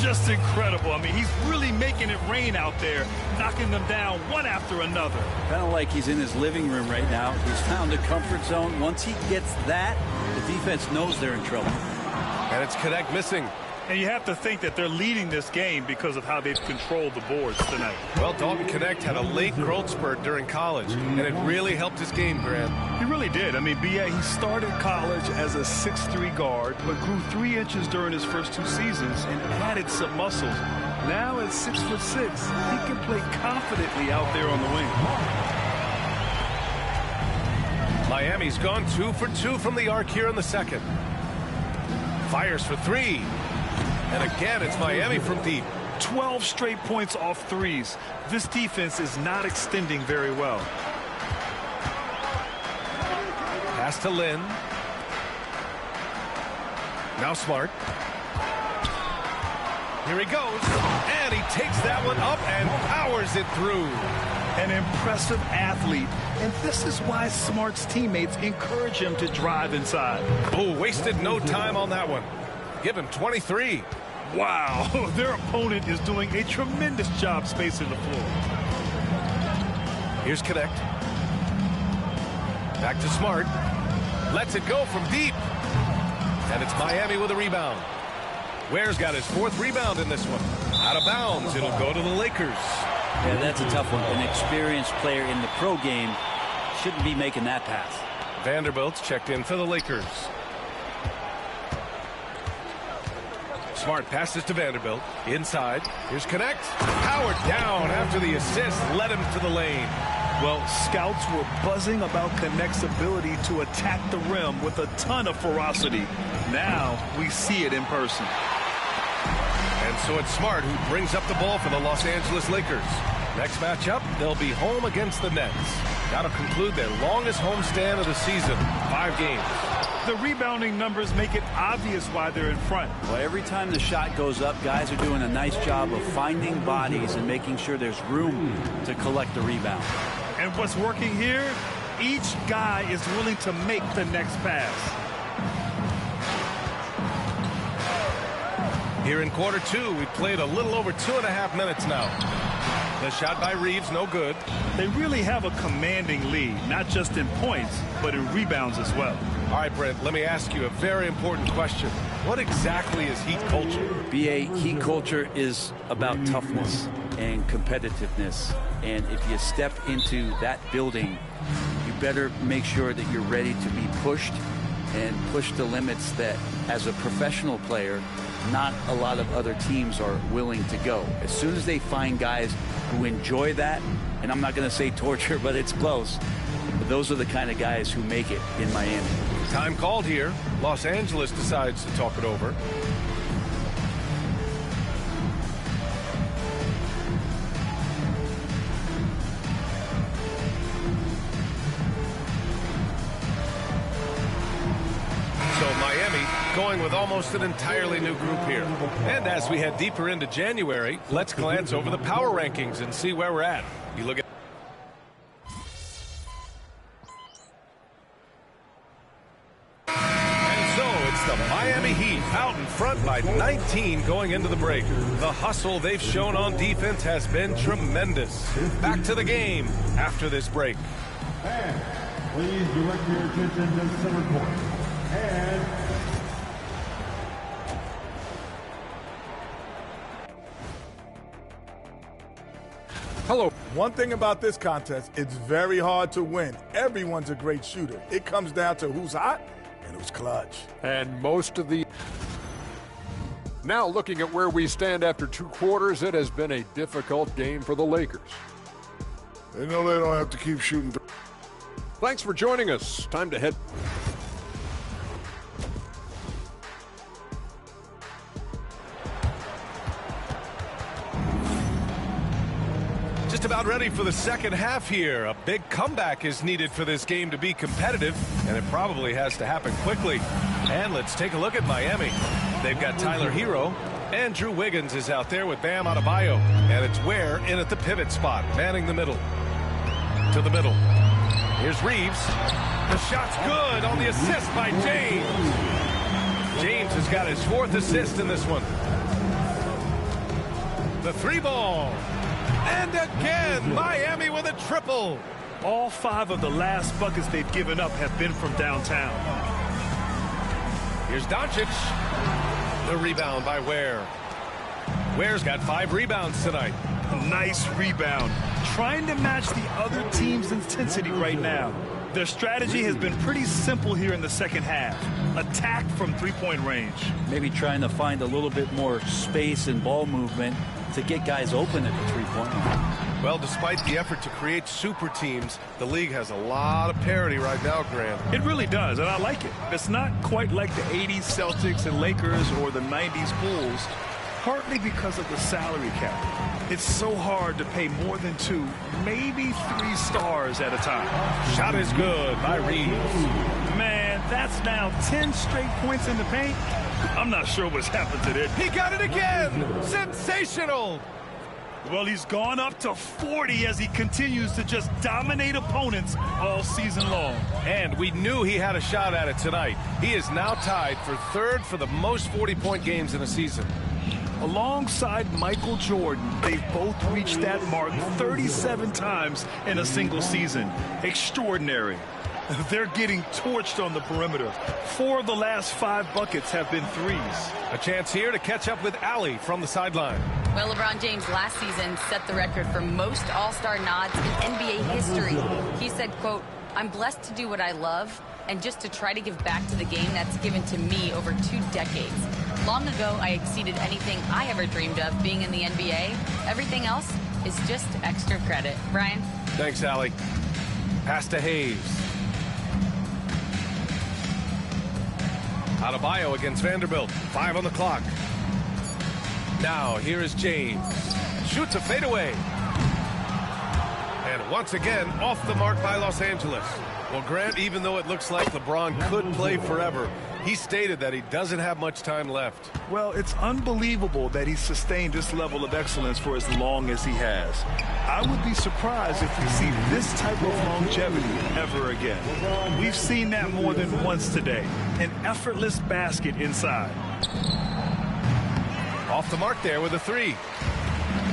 Just incredible. I mean, he's really making it rain out there, knocking them down one after another. Kind of like he's in his living room right now. He's found a comfort zone. Once he gets that, the defense knows they're in trouble. And it's Connect missing. And you have to think that they're leading this game because of how they've controlled the boards tonight. Well, Dalton Connect had a late growth spurt during college, and it really helped his game, Grant. He really did. I mean, B.A., he started college as a 6'3" guard, but grew 3 inches during his first 2 seasons and added some muscles. Now at 6'6", he can play confidently out there on the wing. Miami's gone 2 for 2 from the arc here in the second. Fires for 3. And again, it's Miami from deep. 12 straight points off threes. This defense is not extending very well. Pass to Lynn. Now Smart. Here he goes. And he takes that one up and powers it through. An impressive athlete. And this is why Smart's teammates encourage him to drive inside. Oh, wasted no time on that one. Give him 23. Wow, their opponent is doing a tremendous job spacing the floor. Here's Connect. Back to Smart. Lets it go from deep. And it's Miami with a rebound. Ware's got his 4th rebound in this one. Out of bounds. It'll go to the Lakers. Yeah, that's a tough one. An experienced player in the pro game shouldn't be making that pass. Vanderbilt's checked in for the Lakers. Smart passes to Vanderbilt. Inside. Here's Connect. Powered down after the assist. Led him to the lane. Well, scouts were buzzing about Connect's ability to attack the rim with a ton of ferocity. Now we see it in person. And so it's Smart who brings up the ball for the Los Angeles Lakers. Next matchup, they'll be home against the Nets. That'll conclude their longest homestand of the season, 5 games. The rebounding numbers make it obvious why they're in front. Well, every time the shot goes up, guys are doing a nice job of finding bodies and making sure there's room to collect the rebound. And what's working here, each guy is willing to make the next pass. Here in quarter 2, we've played a little over 2.5 minutes now. The shot by Reeves, no good. They really have a commanding lead, not just in points, but in rebounds as well. All right, Brent, let me ask you a very important question. What exactly is Heat culture? BA, Heat culture is about toughness and competitiveness. And if you step into that building, you better make sure that you're ready to be pushed and push the limits that, as a professional player, not a lot of other teams are willing to go. As soon as they find guys who enjoy that, and I'm not going to say torture, but it's close, but those are the kind of guys who make it in Miami. Time called here. Los Angeles decides to talk it over. Going with almost an entirely new group here. And as we head deeper into January, let's glance over the power rankings and see where we're at. You look at and so it's the Miami Heat out in front by 19 going into the break. The hustle they've shown on defense has been tremendous. Back to the game after this break. And please direct your attention to center court. And hello. One thing about this contest, it's very hard to win. Everyone's a great shooter. It comes down to who's hot and who's clutch. And most of the... Now looking at where we stand after 2 quarters, it has been a difficult game for the Lakers. They know they don't have to keep shooting. Thanks for joining us. Time to head... Just about ready for the second half here. A big comeback is needed for this game to be competitive, and it probably has to happen quickly. And let's take a look at Miami. They've got Tyler Hero. Andrew Wiggins is out there with Bam Adebayo. And it's Ware in at the pivot spot, manning the middle. To the middle. Here's Reeves. The shot's good on the assist by James. James has got his 4th assist in this one. The 3-ball. And again, Miami with a triple. All 5 of the last buckets they've given up have been from downtown. Here's Doncic. The rebound by Ware. Ware's got 5 rebounds tonight. Nice rebound. Trying to match the other team's intensity right now. Their strategy has been pretty simple here in the second half. Attack from 3-point range. Maybe trying to find a little bit more space and ball movement to get guys open at the 3-point line. Well, despite the effort to create super teams, the league has a lot of parity right now, Grant. It really does, and I like it. It's not quite like the 80s Celtics and Lakers or the 90s Bulls, partly because of the salary cap. It's so hard to pay more than 2, maybe 3 stars at a time. Shot is good by Reeves. Man, that's now 10 straight points in the paint. I'm not sure what's happened to this. He got it again! Sensational! Well, he's gone up to 40 as he continues to just dominate opponents all season long. And we knew he had a shot at it tonight. He is now tied for 3rd for the most 40-point games in a season. Alongside Michael Jordan, they've both reached that mark 37 times in a single season. Extraordinary. They're getting torched on the perimeter. 4 of the last 5 buckets have been threes. A chance here to catch up with Allie from the sideline. Well, LeBron James last season set the record for most all-star nods in NBA history. He said, quote, "I'm blessed to do what I love and just to try to give back to the game that's given to me over 2 decades. Long ago, I exceeded anything I ever dreamed of being in the NBA. Everything else is just extra credit." Brian? Thanks, Allie. Pass to Hayes. Adebayo against Vanderbilt. 5 on the clock. Now, here is James. Shoots a fadeaway. And once again, off the mark by Los Angeles. Well, Grant, even though it looks like LeBron could play forever, he stated that he doesn't have much time left. Well, it's unbelievable that he's sustained this level of excellence for as long as he has. I would be surprised if we see this type of longevity ever again. We've seen that more than once today. An effortless basket inside. Off the mark there with a 3.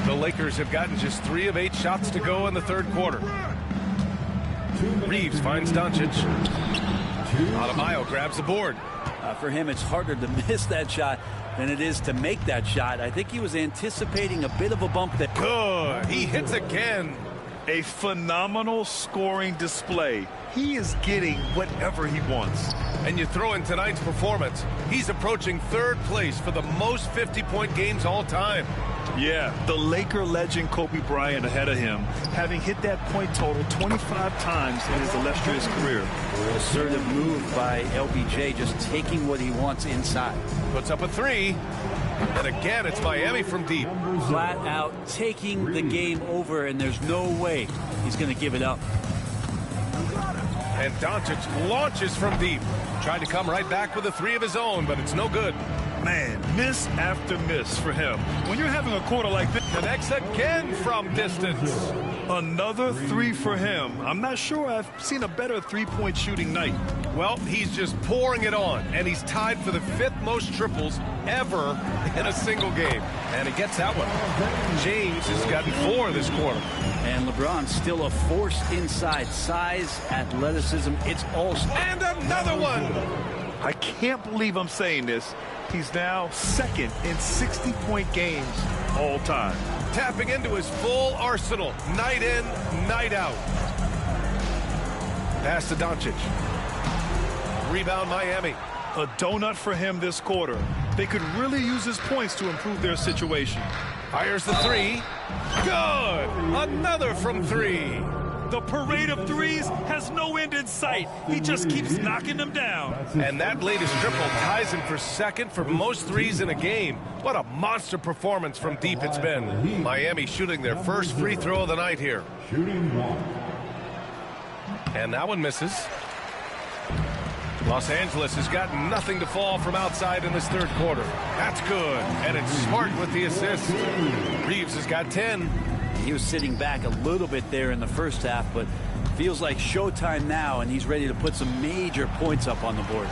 The Lakers have gotten just 3 of 8 shots to go in the third quarter. Reeves finds Doncic. Adebayo grabs the board. For him, it's harder to miss that shot than it is to make that shot. I think he was anticipating a bit of a bump there. Good. He hits again. A phenomenal scoring display. He is getting whatever he wants. And you throw in tonight's performance, he's approaching 3rd place for the most 50-point games all time. Yeah, the Laker legend Kobe Bryant ahead of him, having hit that point total 25 times in his illustrious career. Assertive move by LBJ, just taking what he wants inside. Puts up a 3. And again, it's Miami from deep. Flat out taking the game over, and there's no way he's going to give it up. And Doncic launches from deep. Tried to come right back with a 3 of his own, but it's no good. Man, miss after miss for him. When you're having a quarter like this. Connects again from distance. Another 3 for him. I'm not sure I've seen a better 3-point shooting night. Well, he's just pouring it on, and he's tied for the 5th most triples ever in a single game. And he gets that one. James has gotten 4 this quarter. And LeBron's still a force inside. Size, athleticism, it's all. And another one! I can't believe I'm saying this. He's now 2nd in 60-point games all time. Tapping into his full arsenal, night in, night out. Pass to Doncic. Rebound Miami. A donut for him this quarter. They could really use his points to improve their situation. Fires the 3. Good! Another from 3. The parade of threes has no end in sight. He just keeps knocking them down. And that latest triple ties him for 2nd for most threes in a game. What a monster performance from deep it's been. Miami shooting their first free throw of the night here. And that one misses. Los Angeles has got nothing to fall from outside in this third quarter. That's good. And it's Smart with the assist. Reeves has got 10. He was sitting back a little bit there in the first half, but feels like showtime now, and he's ready to put some major points up on the board.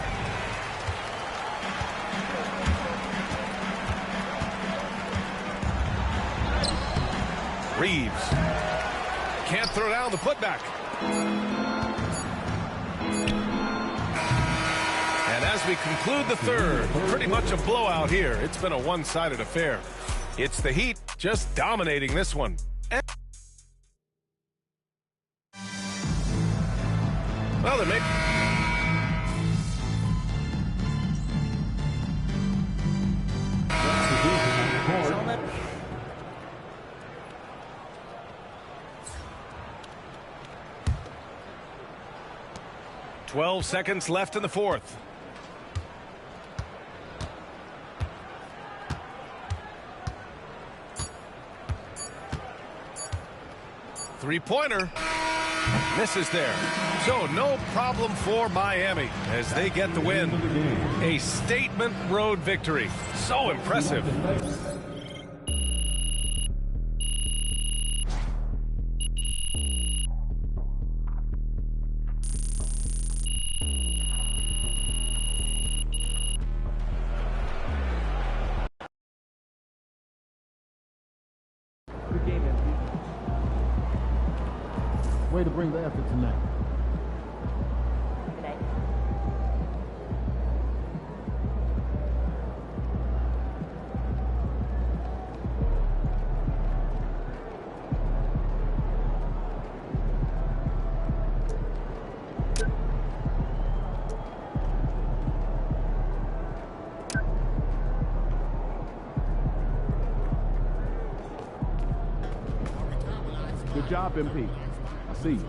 Reeves can't throw down the putback. And as we conclude the third, pretty much a blowout here. It's been a one-sided affair. It's the Heat just dominating this one. Well, they make... ...12 seconds left in the fourth. Three-pointer. Misses there. So no problem for Miami as they get the win. A statement road victory. So impressive. Way to bring the effort tonight. Good job, MP. I see you.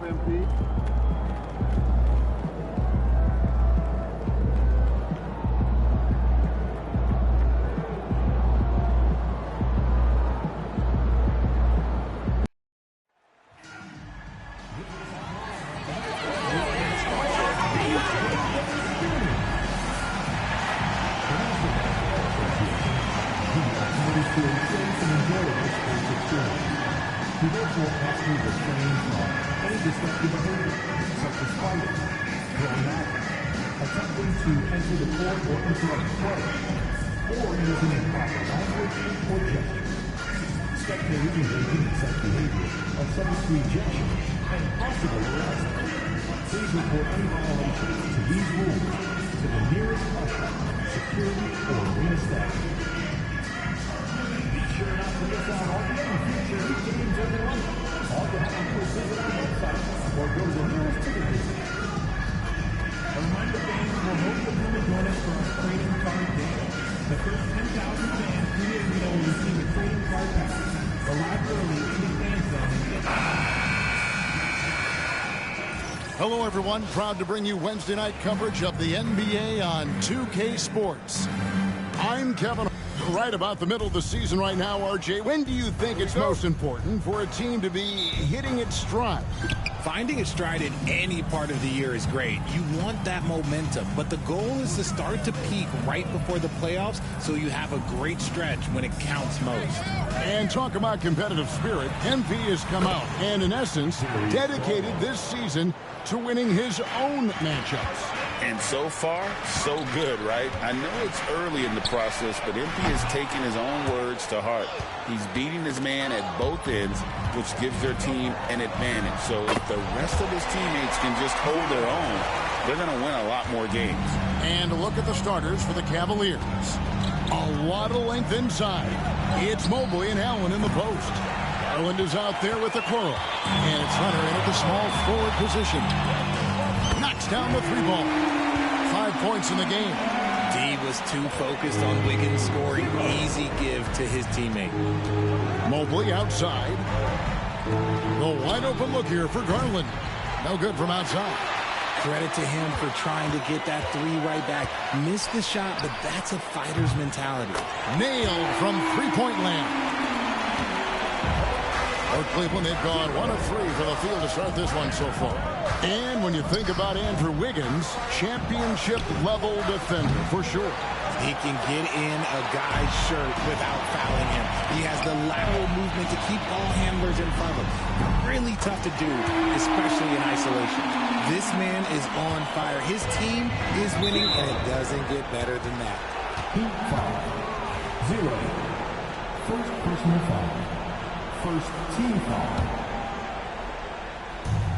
MP. He therefore asks me to refrain from any destructive behavior, such as fighting, throwing items, attempting to enter the court or interrupt play, or using improper language or gestures. Spectators engaging in such behavior are subject to ejection and possible arrest. Please report any violations to these rules to the nearest usher, security, or arena staff. Be sure not to miss out on any future games every month. All you have to do is visit our website or go to the nearest ticket booth. A reminder, fans will hopefully come and join us for our trading card day. The first 10,000 fans who didn't know will receive a trading card pack. Arrive early in the fan zone and get... Hello, everyone. Proud to bring you Wednesday night coverage of the NBA on 2K Sports. I'm Kevin. Right about the middle of the season right now, RJ. When do you think it's most important for a team to be hitting its stride? Finding its stride in any part of the year is great. You want that momentum, but the goal is to start to peak right before the playoffs so you have a great stretch when it counts most. And talk about competitive spirit. MP has come out and, in essence, dedicated this season to winning his own matchups. And so far, so good, right? I know it's early in the process, but MP has taken his own words to heart. He's beating his man at both ends, which gives their team an advantage. So if the rest of his teammates can just hold their own, they're going to win a lot more games. And look at the starters for the Cavaliers. A lot of length inside. It's Mobley and Allen in the post. Garland is out there with the Okoro. And it's Hunter in at the small forward position. Knocks down the three ball. 5 points in the game. D was too focused on Wiggins scoring. Easy give to his teammate. Mobley outside. The wide open look here for Garland. No good from outside. Credit to him for trying to get that three right back. Missed the shot, but that's a fighter's mentality. Nailed from three-point land. For Cleveland, they've gone 1 of 3 for the field to start this one so far. And when you think about Andrew Wiggins, championship-level defender for sure. He can get in a guy's shirt without fouling him. He has the lateral movement to keep ball handlers in front of him. Really tough to do, especially in isolation. This man is on fire. His team is winning, and it doesn't get better than that. Heat foul. 0. First personal foul. First team foul.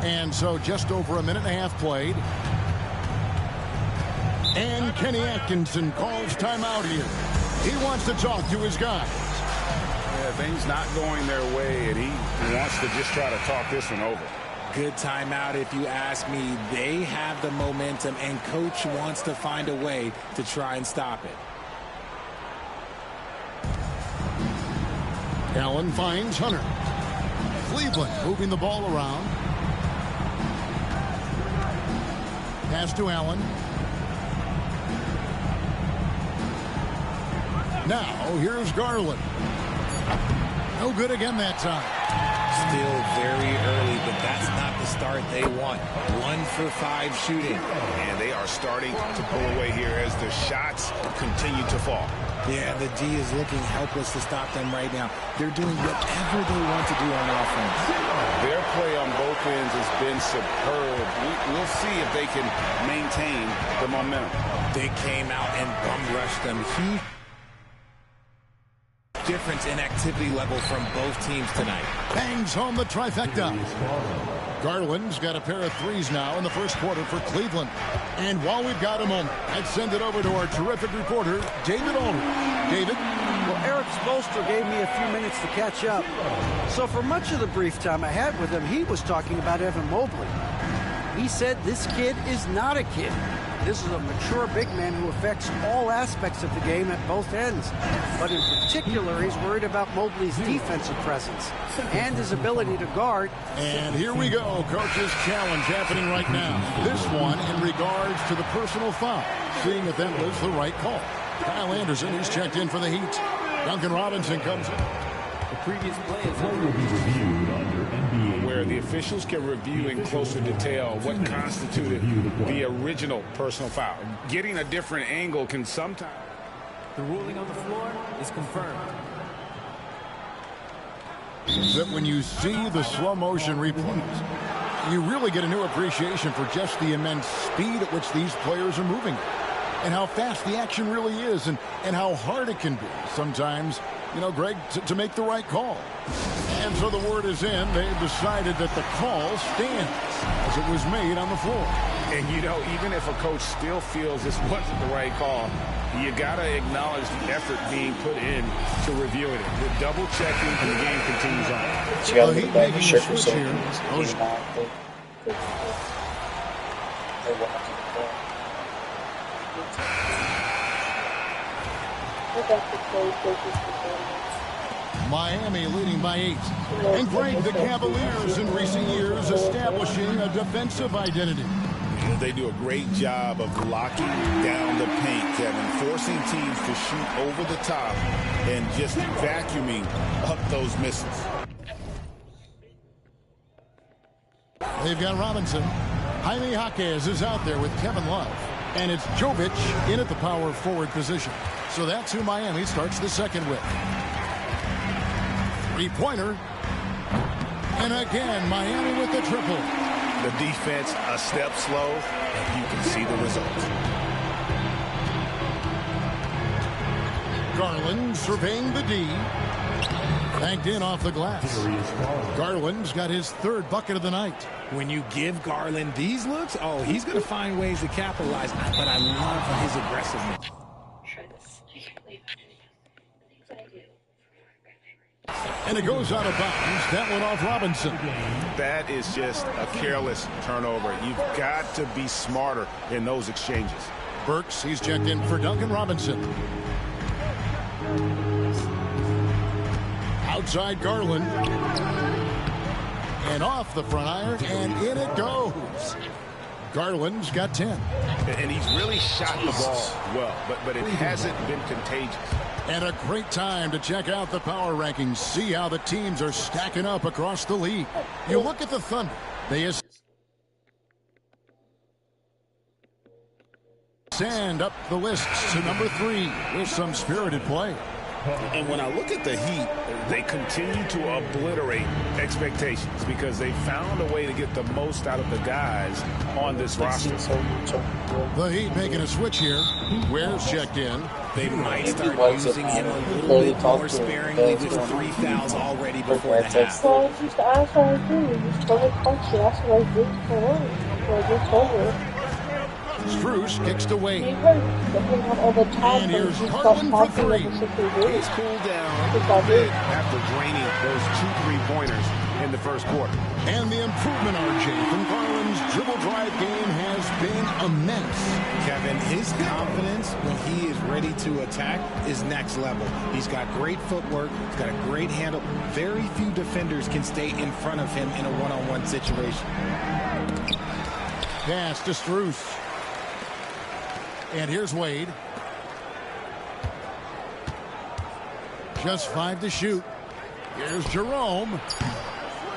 And so just over a minute and a half played. And Kenny Atkinson calls timeout here. He wants to talk to his guys. Yeah, things not going their way, and he wants to just try to talk this one over. Good timeout if you ask me. They have the momentum, and coach wants to find a way to try and stop it. Allen finds Hunter. Cleveland moving the ball around. Pass to Allen. Now, here's Garland. No good again that time. Still very early, but that's not the start they want. 1 for 5 shooting. And they are starting to pull away here as the shots continue to fall. Yeah, the D is looking helpless to stop them right now. They're doing whatever they want to do on offense. Their play on both ends has been superb. We'll see if they can maintain the momentum. They came out and bum rushed them. Huge difference in activity level from both teams tonight. Bangs home the trifecta. Garland's got a pair of threes now in the first quarter for Cleveland. And while we've got a moment, let's send it over to our terrific reporter, David Aldridge. David? Well, Eric Spoelstra gave me a few minutes to catch up. So for much of the brief time I had with him, he was talking about Evan Mobley. He said this kid is not a kid. This is a mature big man who affects all aspects of the game at both ends. But in particular, he's worried about Mobley's defensive presence and his ability to guard. And here we go. Coach's challenge happening right now. This one in regards to the personal foul. Seeing if that was the right call. Kyle Anderson, he's checked in for the Heat. Duncan Robinson comes in. The previous play will be reviewed under NBA. Where the officials can review in closer detail what constituted the original personal foul. Getting a different angle can sometimes... The ruling on the floor is confirmed. That when you see the slow motion replays, you really get a new appreciation for just the immense speed at which these players are moving. And how fast the action really is, and how hard it can be sometimes, you know, Greg, to make the right call. And so the word is in. They've decided that the call stands as it was made on the floor. And, you know, even if a coach still feels this wasn't the right call, you got to acknowledge the effort being put in to reviewing it. The double checking, and the game continues on. You got to look back and check for some Miami leading by 8. And Greg, the Cavaliers in recent years establishing a defensive identity. They do a great job of locking down the paint, Kevin, forcing teams to shoot over the top and just vacuuming up those misses. They've got Robinson. Jaime Jaquez is out there with Kevin Love. And it's Jovic in at the power forward position. So that's who Miami starts the second with. Three-pointer. And again, Miami with the triple. The defense a step slow, and you can see the results. Garland surveying the D. Banked in off the glass. Garland's got his third bucket of the night. When you give Garland these looks, oh, he's going to find ways to capitalize. But I love his aggressiveness. And it goes out of bounds. That one off Robinson. That is just a careless turnover. You've got to be smarter in those exchanges. Burks, he's checked in for Duncan Robinson. Outside Garland. And off the front iron, and in it goes. Garland's got 10. And he's really shot the ball well, but it hasn't been contagious. And a great time to check out the power rankings. See how the teams are stacking up across the league. You look at the Thunder. They ascend up the list to number 3 with some spirited play. And when I look at the Heat, they continue to obliterate expectations because they found a way to get the most out of the guys on this roster. The Heat making a switch here. Ware's checked in. They might start using him a little bit more sparingly with 3 fouls already before the half. Strus kicks to Wade. And here's Garland for 3. He's cooled down a little bit after draining those 2 3-pointers in the first quarter. And the improvement, RJ, from Garland's dribble drive game has been immense. Kevin, his confidence when he is ready to attack is next level. He's got great footwork. He's got a great handle. Very few defenders can stay in front of him in a one-on-one situation. Pass to Strus. And here's Wade. Just 5 to shoot. Here's Jerome.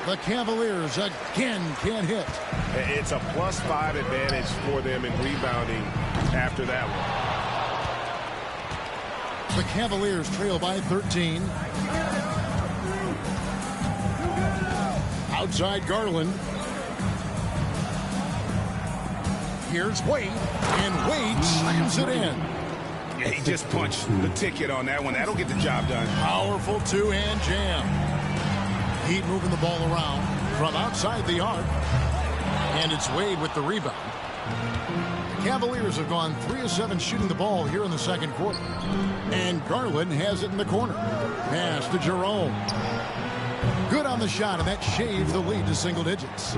The Cavaliers again can't hit. It's a +5 advantage for them in rebounding after that one. The Cavaliers trail by 13. Outside Garland. Here's Wade, and Wade slams it in. Yeah, he just punched the ticket on that one. That'll get the job done. Powerful two-hand jam. Heat moving the ball around from outside the arc. And it's Wade with the rebound. The Cavaliers have gone 3 of 7 shooting the ball here in the second quarter. And Garland has it in the corner. Pass to Jerome. Good on the shot, and that shaves the lead to single digits.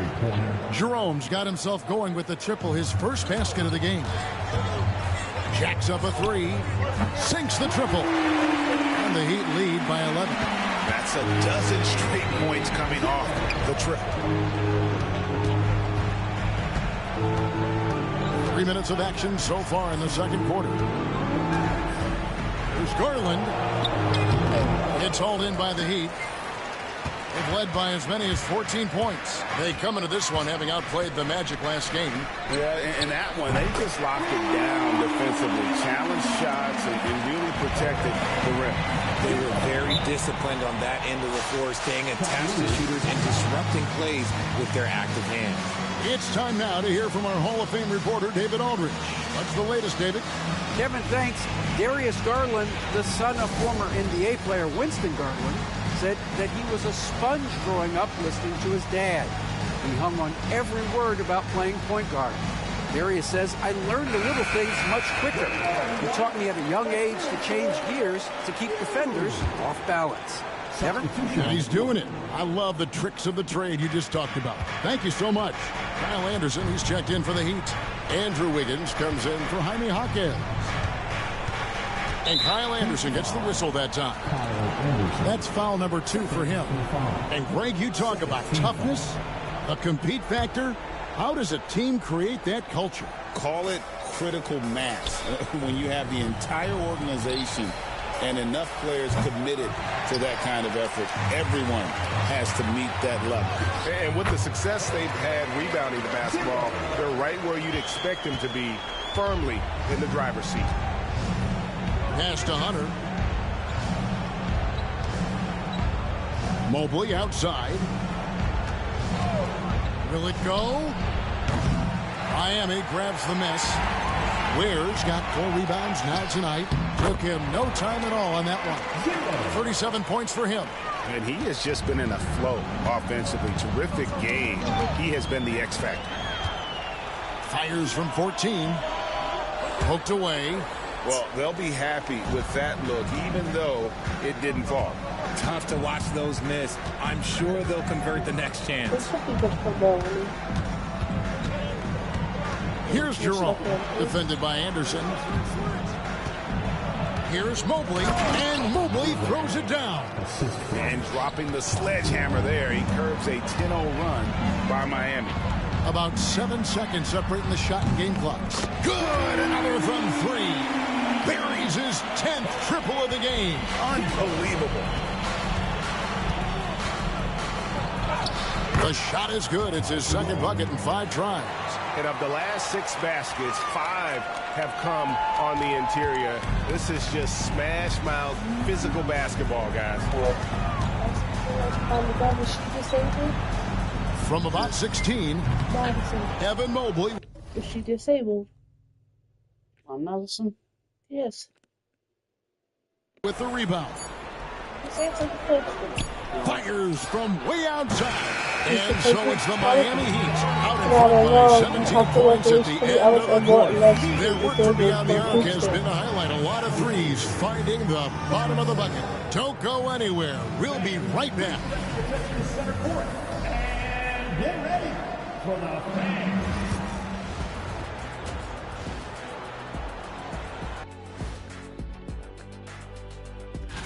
Jerome's got himself going with the triple, his first basket of the game. Jacks up a 3. Sinks the triple. And the Heat lead by 11. That's a dozen straight points coming off the triple. 3 minutes of action so far in the second quarter. There's Garland. It's hauled in by the Heat. They've led by as many as 14 points. They come into this one having outplayed the Magic last game. Yeah, in that one, they just locked it down defensively. Challenged shots and really protected the rim. They were very disciplined on that end of the floor, staying attached to shooters and disrupting plays with their active hands. It's time now to hear from our Hall of Fame reporter, David Aldridge. What's the latest, David? Kevin, thanks. Darius Garland, the son of former NBA player Winston Garland, said that he was a sponge growing up listening to his dad. He hung on every word about playing point guard. Darius says, I learned the little things much quicker. He taught me at a young age to change gears to keep defenders off balance. Kevin? And he's doing it. I love the tricks of the trade you just talked about. Thank you so much. Kyle Anderson, he's checked in for the Heat. Andrew Wiggins comes in for Jaime Jaquez. And Kyle Anderson gets the whistle that time. That's foul number 2 for him. And Greg, you talk about toughness, a compete factor. How does a team create that culture? Call it critical mass. When you have the entire organization and enough players committed to that kind of effort, everyone has to meet that level. And with the success they've had rebounding the basketball, they're right where you'd expect them to be, firmly in the driver's seat. Pass to Hunter. Mobley outside. Will it go? Miami grabs the miss. Ware's got 4 rebounds now tonight. Took him no time at all on that one. 37 points for him. And he has just been in a flow offensively. Terrific game. He has been the X factor. Fires from 14. Poked away. Well, they'll be happy with that look, even though it didn't fall. Tough to watch those miss. I'm sure they'll convert the next chance. Here's Jerome, defended by Anderson. Here's Mobley, and Mobley throws it down. And dropping the sledgehammer there, he curbs a 10-0 run by Miami. About 7 seconds separating the shot and game clocks. Good, another from 3. Buries his 10th triple of the game. Unbelievable. The shot is good. It's his second bucket in 5 tries. And of the last 6 baskets, 5 have come on the interior. This is just smash mouth physical basketball, guys. From about 16, Evan Mobley. Is she disabled? On Madison? Yes. With the rebound. Fires from way outside. And so it's the Miami Heat out in front by 17 points at the end of the quarter. Their work from beyond the arc has been to highlight a lot of threes, finding the bottom of the bucket. Don't go anywhere. We'll be right back. And get ready for the fans.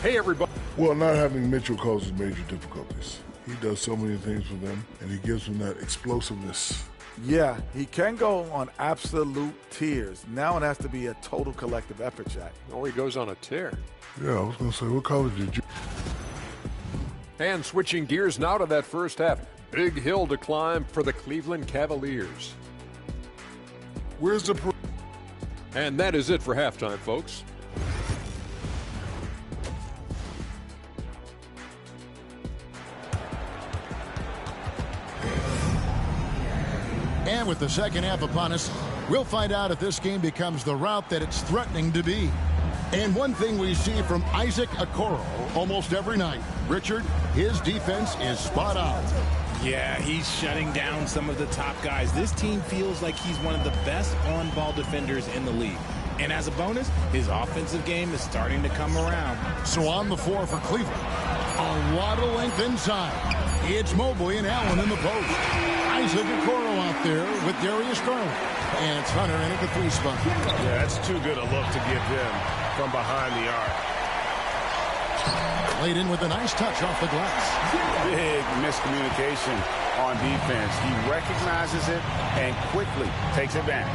Hey, everybody. Well, not having Mitchell causes major difficulties. He does so many things for them, and he gives them that explosiveness Yeah, he can go on absolute tears. Now it has to be a total collective effort, Jack. Oh, he goes on a tear. Yeah, I was going to say, what college did you? And switching gears now to that first half. Big hill to climb for the Cleveland Cavaliers. Where's the... And that is it for halftime, folks. And with the second half upon us, we'll find out if this game becomes the rout that it's threatening to be. And one thing we see from Isaac Okoro almost every night, Richard, his defense is spot on. Yeah, he's shutting down some of the top guys. This team feels like he's one of the best on-ball defenders in the league. And as a bonus, his offensive game is starting to come around. So on the floor for Cleveland, a lot of length inside. It's Mobley and Allen in the post. Isaac Okoro out there with Darius Garland. And it's Hunter in at the 3 spot. Yeah, that's too good a look to give him from behind the arc. Laid in with a nice touch off the glass. Big miscommunication on defense. He recognizes it and quickly takes advantage.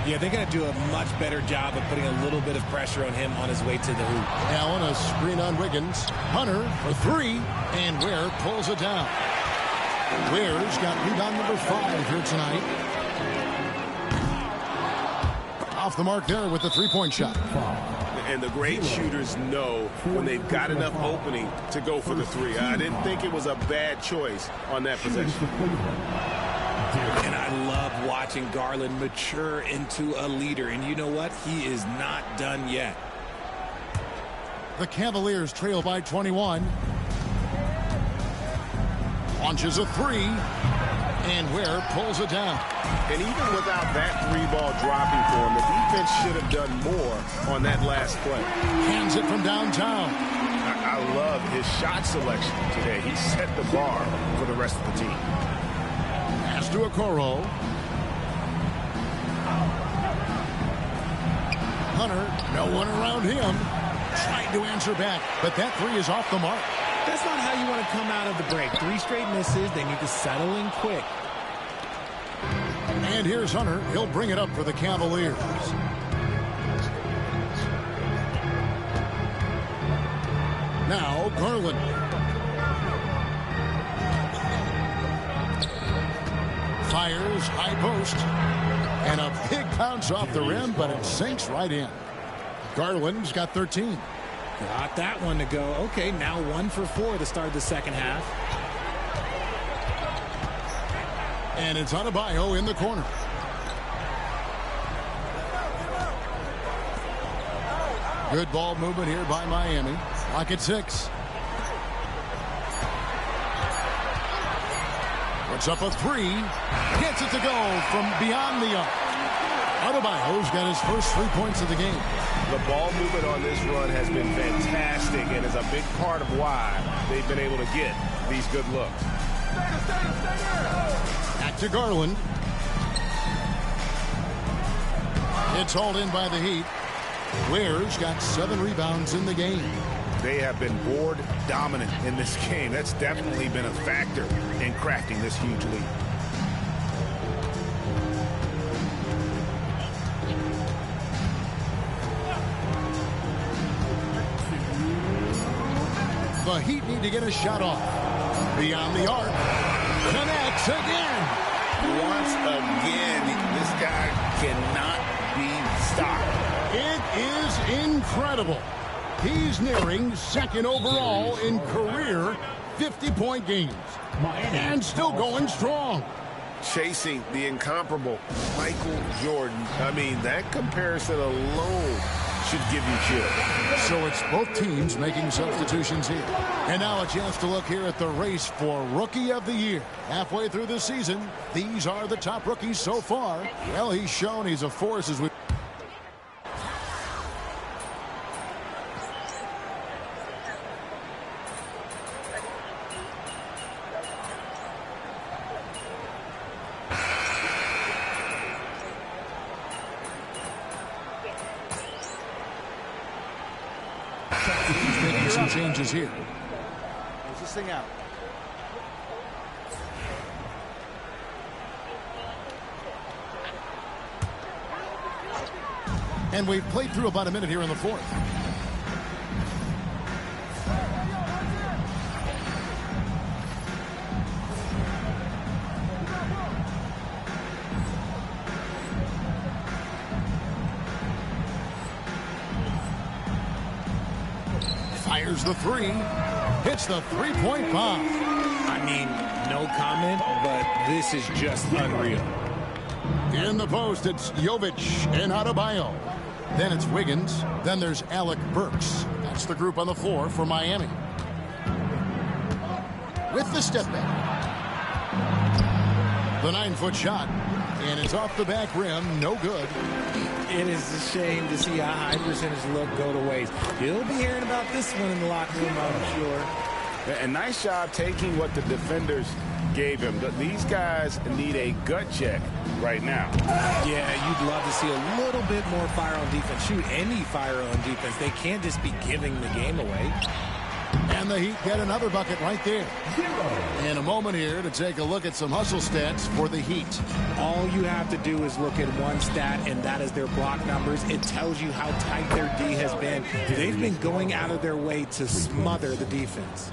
Yeah, they're going to do a much better job of putting a little bit of pressure on him on his way to the hoop. Allen, a screen on Wiggins. Hunter for 3, and Ware pulls it down. Ware's got rebound number 5 here tonight. Off the mark there with the 3-point shot. And the great shooters know when they've got enough opening to go for the 3. I didn't think it was a bad choice on that possession. And I love watching Garland mature into a leader. And you know what? He is not done yet. The Cavaliers trail by 21. Launches a 3. And Ware pulls it down. And even without that 3-ball dropping for him, the defense should have done more on that last play. Hands it from downtown. I love his shot selection today. He set the bar for the rest of the team. Pass to Okoro. Hunter, no one around him. Tried to answer back, but that 3 is off the mark. That's not how you want to come out of the break. 3 straight misses. They need to settle in quick. And here's Hunter. He'll bring it up for the Cavaliers. Now Garland. Fires high post. And a big bounce off the rim, but it sinks right in. Garland's got 13. Got that one to go. Okay, now 1 for 4 to start the second half. And it's Adebayo in the corner. Good ball movement here by Miami. Lock at 6. Puts up a 3. Gets it to go from beyond the arc. Adebayo's got his first 3 points of the game. The ball movement on this run has been fantastic and is a big part of why they've been able to get these good looks. Back to Garland. It's hauled in by the Heat. Ware's got 7 rebounds in the game. They have been board dominant in this game. That's definitely been a factor in crafting this huge lead. The Heat need to get a shot off. Beyond the arc. Connects again. Once again, this guy cannot be stopped. It is incredible. He's nearing 2nd overall in career 50-point games. And still going strong. Chasing the incomparable Michael Jordan. I mean, that comparison alone should give you chills. So it's both teams making substitutions here. And now a chance to look here at the race for Rookie of the Year. Halfway through the season, these are the top rookies so far. Well, he's shown he's a force as we... Some changes here. Close this thing out. And we've played through about a minute here in the fourth. Fires the three. Hits the three-point bomb. I mean, no comment, but this is just unreal. In the post, it's Jovic and Adebayo. Then it's Wiggins. Then there's Alec Burks. That's the group on the floor for Miami. With the step back. The 9-foot shot. And it's off the back rim. No good. It is a shame to see a high percentage look go to waste. He'll be hearing about this one in the locker room, I'm sure. A nice job taking what the defenders gave him. These guys need a gut check right now. Yeah, you'd love to see a little bit more fire on defense. Shoot, any fire on defense. They can't just be giving the game away. And the Heat get another bucket right there. In a moment here to take a look at some hustle stats for the Heat. All you have to do is look at one stat, and that is their block numbers. It tells you how tight their D has been. They've been going out of their way to smother the defense.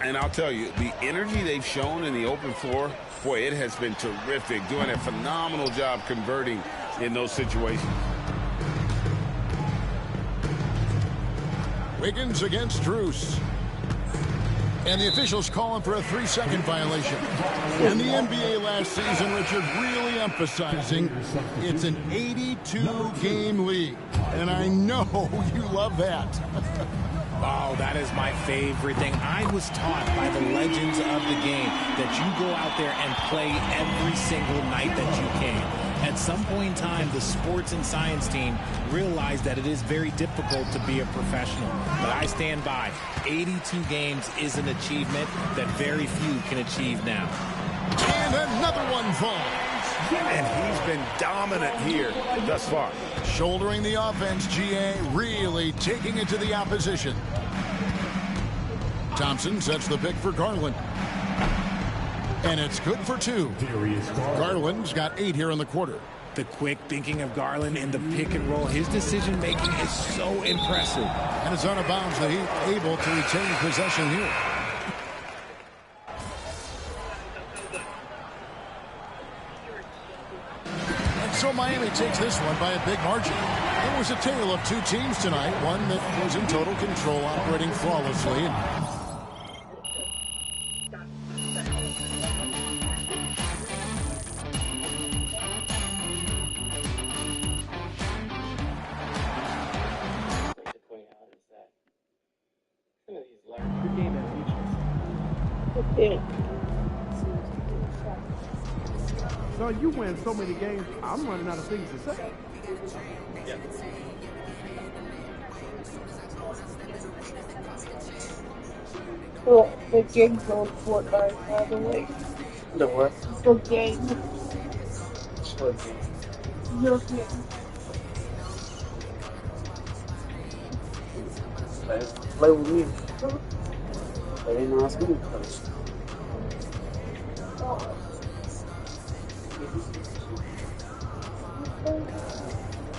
And I'll tell you, the energy they've shown in the open floor, boy, it has been terrific. Doing a phenomenal job converting in those situations. Wiggins against Strus. And the officials calling for a 3-second violation. In the NBA last season, Richard, really emphasizing it's an 82-game league. And I know you love that. Oh, that is my favorite thing. I was taught by the legends of the game that you go out there and play every single night that you can. At some point in time, the sports and science team realized that it is very difficult to be a professional. But I stand by. 82 games is an achievement that very few can achieve now. And another one falls. And he's been dominant here thus far. Shouldering the offense, GA really taking it to the opposition. Thompson sets the pick for Garland. And it's good for 2. Garland's got 8 here in the quarter. The quick thinking of Garland in the pick and roll, his decision making is so impressive. And it's out of bounds. The Heat able to retain possession here. And so Miami takes this one by a big margin. It was a tale of 2 teams tonight. One that was in total control, operating flawlessly. So you win so many games, I'm running out of things to say. Yeah. Well, the game's on Fortnite, by the way. The what? The game. What game? Your game. Play with me. They didn't ask me to play.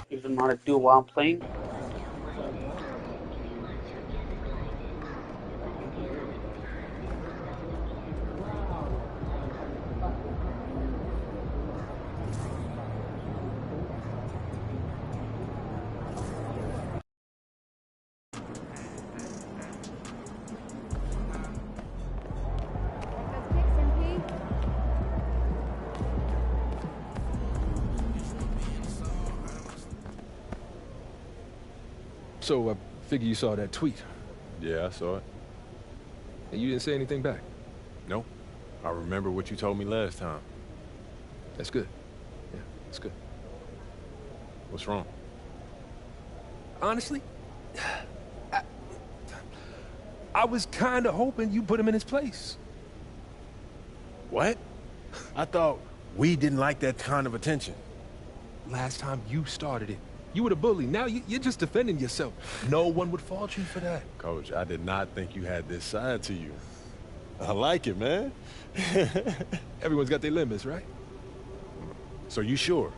You don't know how to do while I'm playing? So I figure you saw that tweet. Yeah, I saw it. And you didn't say anything back? No. I remember what you told me last time. That's good. Yeah, that's good. What's wrong? Honestly, I was kind of hoping you put him in his place. What? I thought we didn't like that kind of attention. Last time you started it. You were the bully. Now you're just defending yourself. No one would fault you for that. Coach, I did not think you had this side to you. I like it, man. Everyone's got their limits, right? So you sure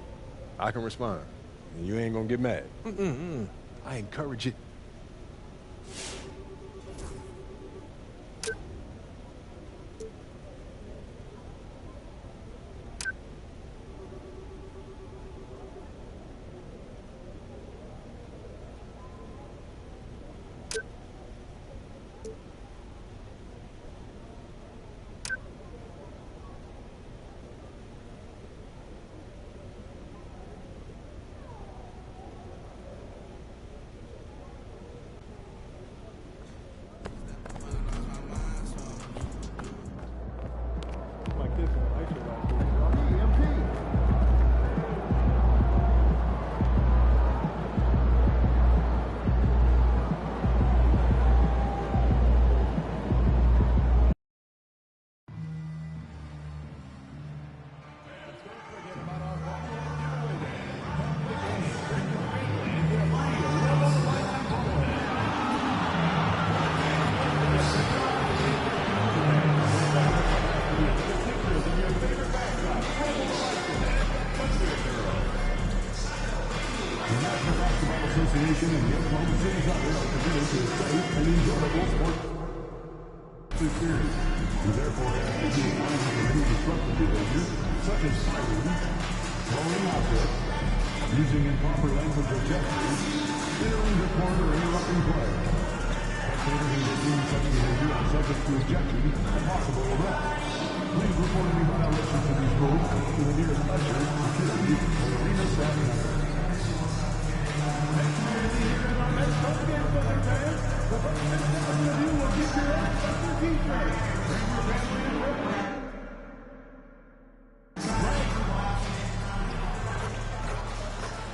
I can respond? and you ain't going to get mad. I encourage it. Association and the Oklahoma City Thunder are committed to a safe and enjoyable sports experience. We therefore ask that you advise of any disruptive behavior, such as fighting, blowing objects, using improper language or gestures, entering the court or interrupting play. Spectators engaging in such behavior are subject to ejection and possible arrest. Please report any violations of these rules to the nearest usher, security, or arena staff member.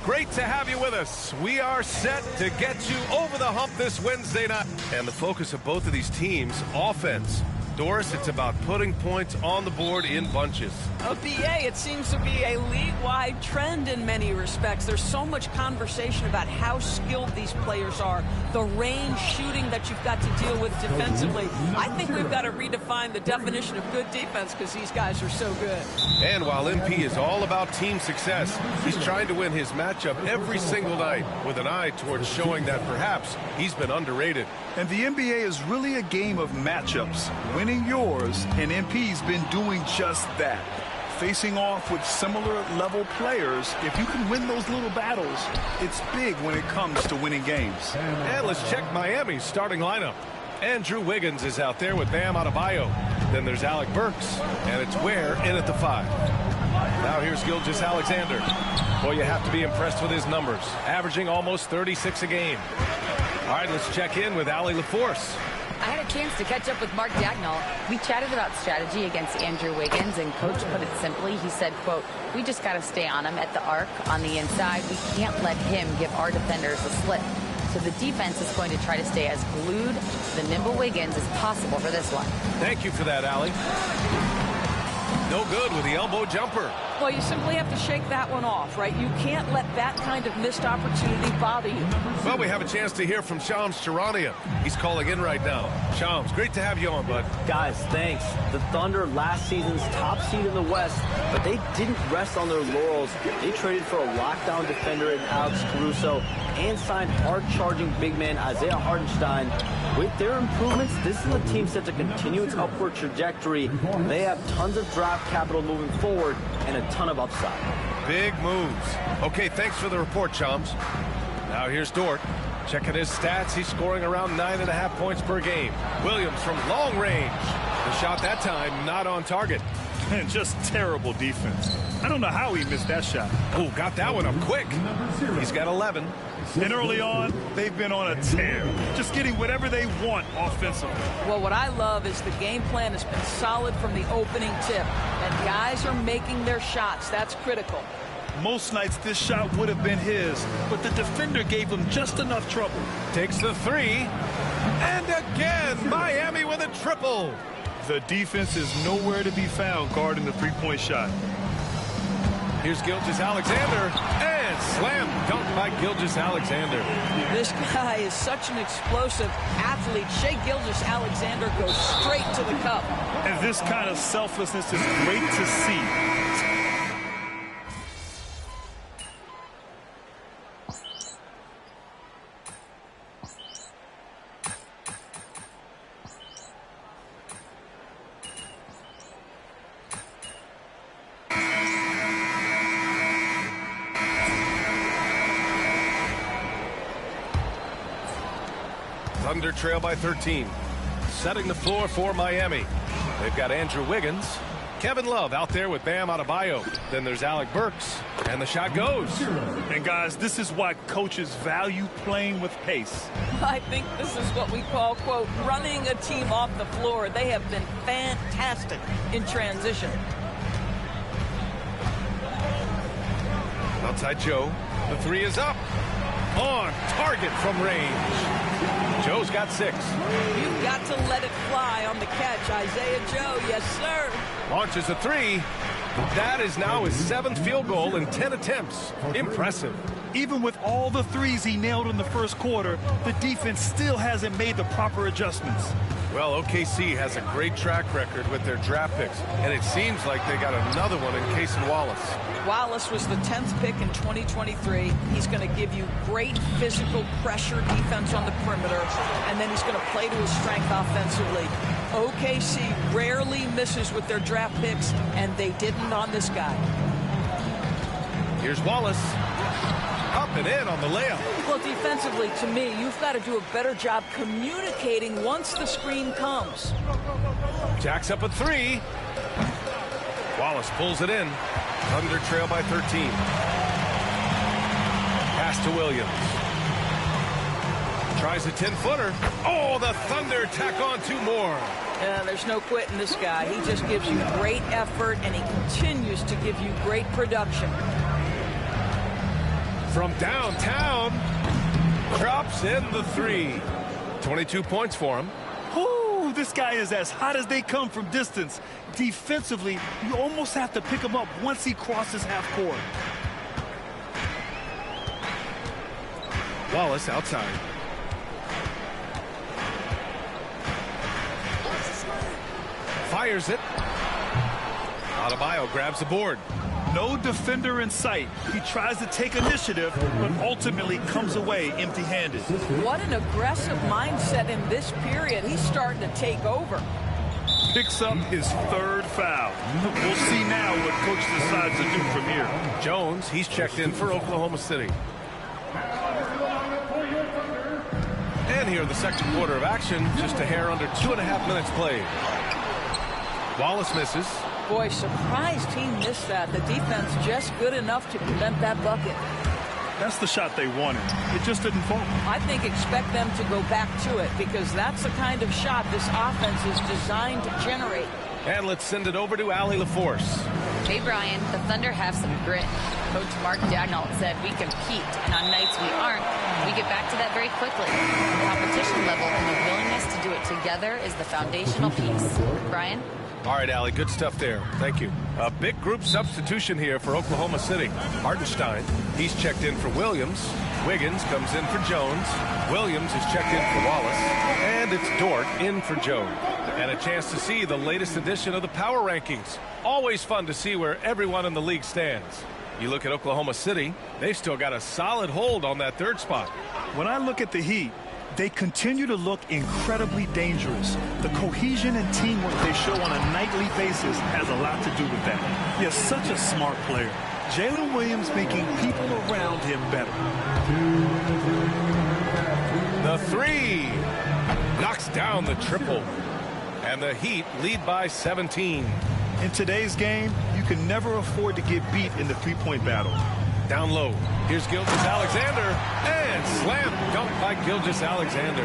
Great to have you with us. We are set to get you over the hump this Wednesday night. And the focus of both of these teams, offense. Doris, it's about putting points on the board in bunches. BA, it seems to be a league-wide trend in many respects. There's so much conversation about how skilled these players are, the range shooting that you've got to deal with defensively. I think we've got to redefine the definition of good defense because these guys are so good. And while MP is all about team success, he's trying to win his matchup every single night with an eye towards showing that perhaps he's been underrated. And the NBA is really a game of matchups. Winning yours, and MP's been doing just that. Facing off with similar level players, if you can win those little battles, it's big when it comes to winning games. And let's check Miami's starting lineup. Andrew Wiggins is out there with Bam Adebayo. Then there's Alec Burks, and it's Ware in at the 5. Now here's Gilgeous-Alexander. Boy, you have to be impressed with his numbers, averaging almost 36 a game. All right, let's check in with Allie LaForce. I had a chance to catch up with Mark Dagnall. We chatted about strategy against Andrew Wiggins, and Coach put it simply. He said, quote, we just got to stay on him at the arc on the inside. We can't let him give our defenders a slip. So the defense is going to try to stay as glued to the nimble Wiggins as possible for this one. Thank you for that, Allie. No good with the elbow jumper. Well, you simply have to shake that one off, right? You can't let that kind of missed opportunity bother you. Well, we have a chance to hear from Shams Charania. He's calling in right now. Shams, great to have you on, bud. Guys, thanks. The Thunder, last season's top seed in the West, but they didn't rest on their laurels. They traded for a lockdown defender in Alex Caruso and signed hard-charging big man Isaiah Hartenstein. With their improvements, this is a team set to continue its upward trajectory. They have tons of draft capital moving forward and a ton of upside. Big moves. Okay, thanks for the report, Shams. Now here's Dort. Checking his stats, he's scoring around 9.5 points per game. Williams from long range. The shot that time not on target. And just terrible defense. I don't know how he missed that shot. Oh, got that one up quick. He's got 11. And early on, they've been on a tear. Just getting whatever they want offensively. Well, what I love is the game plan has been solid from the opening tip. And guys are making their shots. That's critical. Most nights this shot would have been his, but the defender gave him just enough trouble. Takes the 3. And again, Miami with a triple. The defense is nowhere to be found guarding the three-point shot. Here's Gilgeous-Alexander, and slam dunk by Gilgeous-Alexander. This guy is such an explosive athlete. Shai Gilgeous-Alexander goes straight to the cup. And this kind of selflessness is great to see. Thunder trail by 13. Setting the floor for Miami. They've got Andrew Wiggins. Kevin Love out there with Bam Adebayo. Then there's Alec Burks. And the shot goes. And guys, this is why coaches value playing with pace. I think this is what we call, quote, running a team off the floor. They have been fantastic in transition. Outside Joe. The three is up. On target from range. Joe's got 6. You've got to let it fly on the catch. Isaiah Joe, yes, sir. Launches a 3. That is now his 7th field goal in 10 attempts. Impressive. Even with all the threes he nailed in the first quarter, the defense still hasn't made the proper adjustments. Well, OKC has a great track record with their draft picks, and it seems like they got another one in Cason Wallace. Wallace was the 10th pick in 2023. He's going to give you great physical pressure defense on the perimeter, and then he's going to play to his strength offensively. OKC rarely misses with their draft picks, and they didn't on this guy. Here's Wallace. Up and in on the layup. Well, defensively, to me, you've got to do a better job communicating once the screen comes. Jacks up a 3. Wallace pulls it in. Thunder trail by 13. Pass to Williams. Tries a 10-footer. Oh, the Thunder tack on 2 more. Yeah, there's no quitting this guy. He just gives you great effort, and he continues to give you great production. From downtown, drops in the 3. 22 points for him. Ooh, this guy is as hot as they come from distance. Defensively, you almost have to pick him up once he crosses half court. Wallace outside. Fires it. Adebayo grabs the board. No defender in sight. He tries to take initiative, but ultimately comes away empty-handed. What an aggressive mindset in this period. He's starting to take over. Picks up his 3rd foul. We'll see now what coach decides to do from here. Jones, he's checked in for Oklahoma City. And here, the second quarter of action, just a hair under 2.5 minutes played. Wallace misses. Boy, surprised he missed that. The defense just good enough to prevent that bucket. That's the shot they wanted. It just didn't fall. I think expect them to go back to it because that's the kind of shot this offense is designed to generate. And let's send it over to Allie LaForce. Hey, Brian, the Thunder have some grit. Coach Mark Daigneault said we compete, and on nights we aren't, we get back to that very quickly. The competition level and the willingness to do it together is the foundational piece. Brian? All right, Allie, good stuff there. Thank you. A big group substitution here for Oklahoma City. Hartenstein, he's checked in for Williams. Wiggins comes in for Jones. Williams is checked in for Wallace. And it's Dort in for Jones. And a chance to see the latest edition of the power rankings. Always fun to see where everyone in the league stands. You look at Oklahoma City, they've still got a solid hold on that 3rd spot. When I look at the Heat, they continue to look incredibly dangerous. The cohesion and teamwork they show on a nightly basis has a lot to do with that. He is such a smart player. Jalen Williams making people around him better. The 3 knocks down the triple. And the Heat lead by 17. In today's game, you can never afford to get beat in the 3-point battle. Down low. Here's Gilgeous-Alexander. And slam dunk by Gilgeous-Alexander.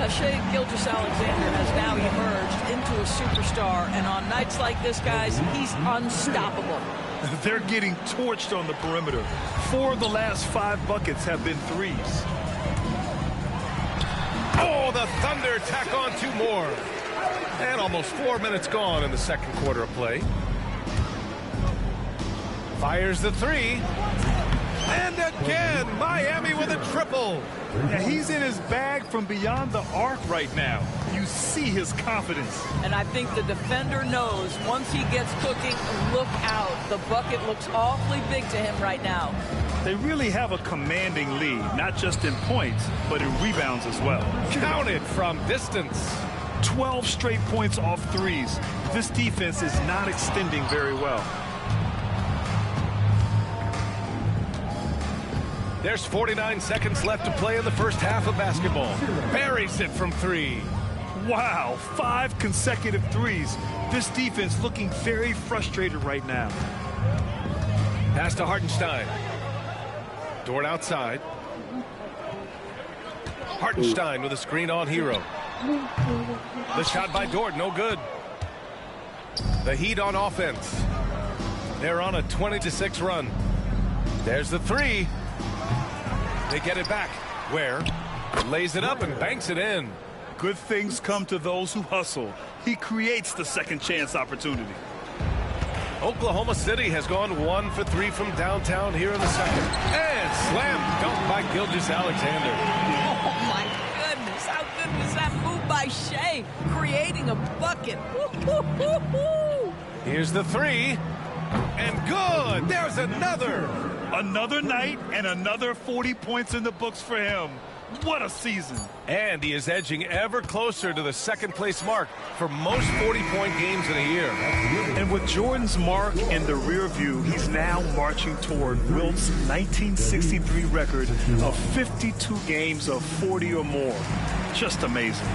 Shai Gilgeous-Alexander has now emerged into a superstar. And on nights like this, guys, he's unstoppable. They're getting torched on the perimeter. 4 of the last 5 buckets have been threes. Oh, the Thunder tack on 2 more. And almost 4 minutes gone in the second quarter of play. Fires the 3. And again, Miami with a triple. Yeah, he's in his bag from beyond the arc right now. You see his confidence. And I think the defender knows once he gets cooking, look out. The bucket looks awfully big to him right now. They really have a commanding lead, not just in points, but in rebounds as well. Counted from distance. 12 straight points off threes. This defense is not extending very well. There's 49 seconds left to play in the first half of basketball. Buries it from 3. Wow, 5 consecutive threes. This defense looking very frustrated right now. Pass to Hartenstein. Dort outside. Hartenstein with a screen on Hero. The shot by Dort, no good. The Heat on offense. They're on a 20-6 run. There's the 3. They get it back. Ware lays it up and banks it in. Good things come to those who hustle. He creates the second chance opportunity. Oklahoma City has gone 1 for 3 from downtown here in the second. And slam dunk by Gilgeous-Alexander. Oh, my goodness. How good was that move by Shea, creating a bucket? Woo-hoo-hoo-hoo. Here's the 3. And good. There's another. Another night and another 40 points in the books for him. What a season. And he is edging ever closer to the second-place mark for most 40-point games in a year. And with Jordan's mark in the rear view, he's now marching toward Wilt's 1963 record of 52 games of 40 or more. Just amazing.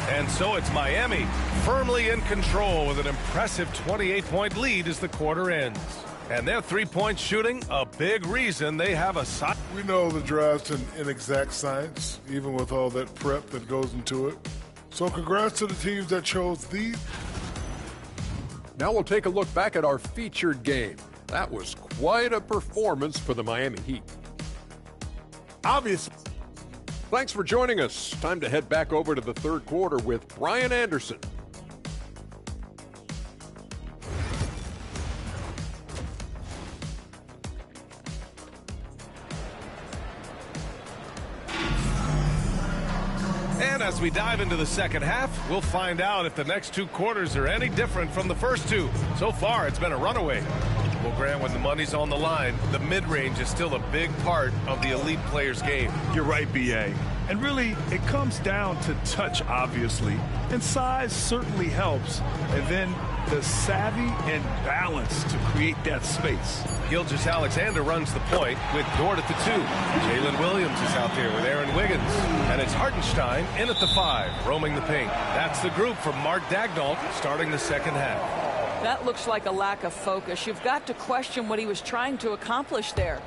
And so it's Miami firmly in control with an impressive 28-point lead as the quarter ends. And their three-point shooting, a big reason they have a side. We know the draft's an inexact science, even with all that prep that goes into it. So congrats to the teams that chose these. Now we'll take a look back at our featured game. That was quite a performance for the Miami Heat. Obviously. Thanks for joining us. Time to head back over to the third quarter with Brian Anderson. And as we dive into the second half, we'll find out if the next 2 quarters are any different from the first 2. So far, it's been a runaway. Well, Grant, when the money's on the line, the mid-range is still a big part of the elite player's game. You're right, B.A. And really, it comes down to touch, obviously. And size certainly helps. And then the savvy and balance to create that space. Gilgeous-Alexander runs the point with Dort at the 2. Jalen Williams is out there with Aaron Wiggins. And it's Hartenstein in at the 5, roaming the paint. That's the group from Mark Daigneault starting the second half. That looks like a lack of focus. You've got to question what he was trying to accomplish there.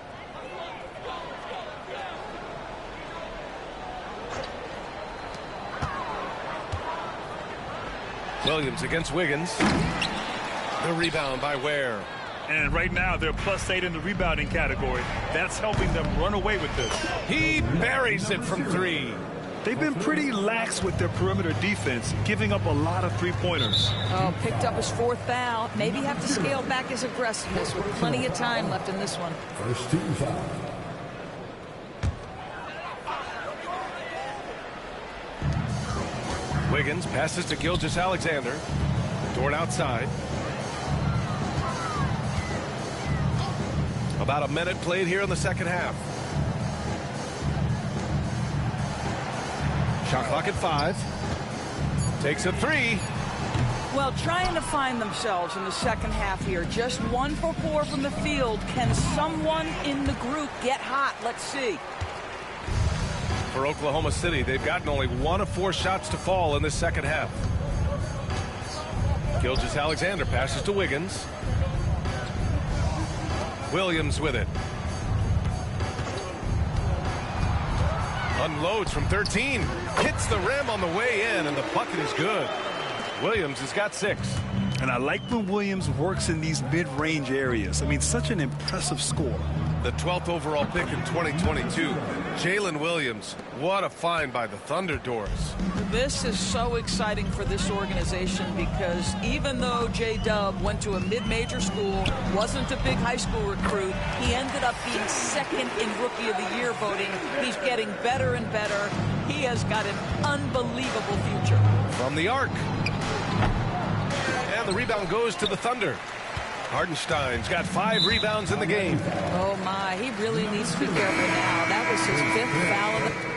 Williams against Wiggins. The rebound by Ware. And right now, they're +8 in the rebounding category. That's helping them run away with this. He buries it from 3. They've been pretty lax with their perimeter defense, giving up a lot of three-pointers. Oh, picked up his 4th foul. Maybe have to scale back his aggressiveness with plenty of time left in this one. First team foul. Wiggins passes to Gilgeous-Alexander. Dort outside. About a minute played here in the second half. Shot clock at 5. Takes a 3. Well, trying to find themselves in the second half here. Just 1 for 4 from the field. Can someone in the group get hot? Let's see. For Oklahoma City, they've gotten only 1 of 4 shots to fall in the second half. Gilgeous-Alexander passes to Wiggins. Williams with it. Unloads from 13. Hits the rim on the way in, and the bucket is good. Williams has got 6. And I like when Williams works in these mid-range areas. I mean, such an impressive score. The 12th overall pick in 2022, Jalen Williams. What a find by the Thunderdoors. This is so exciting for this organization because even though J-Dub went to a mid-major school, wasn't a big high school recruit, he ended up being 2nd in Rookie of the Year voting. He's getting better and better. He has got an unbelievable future. From the arc. And the rebound goes to the Thunder. Hartenstein's got 5 rebounds in the game. Oh, my. He really needs to be careful now. That was his 5th foul of the...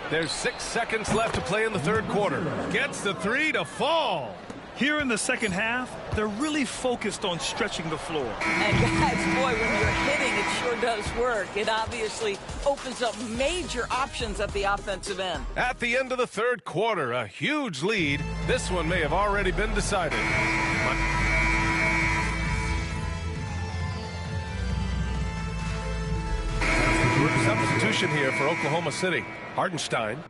There's 6 seconds left to play in the third quarter. Gets the three to fall. Here in the second half, they're really focused on stretching the floor. And guys, boy, when you're hitting, it sure does work. It obviously opens up major options at the offensive end. At the end of the third quarter, a huge lead. This one may have already been decided. Substitution here for Oklahoma City. Hartenstein.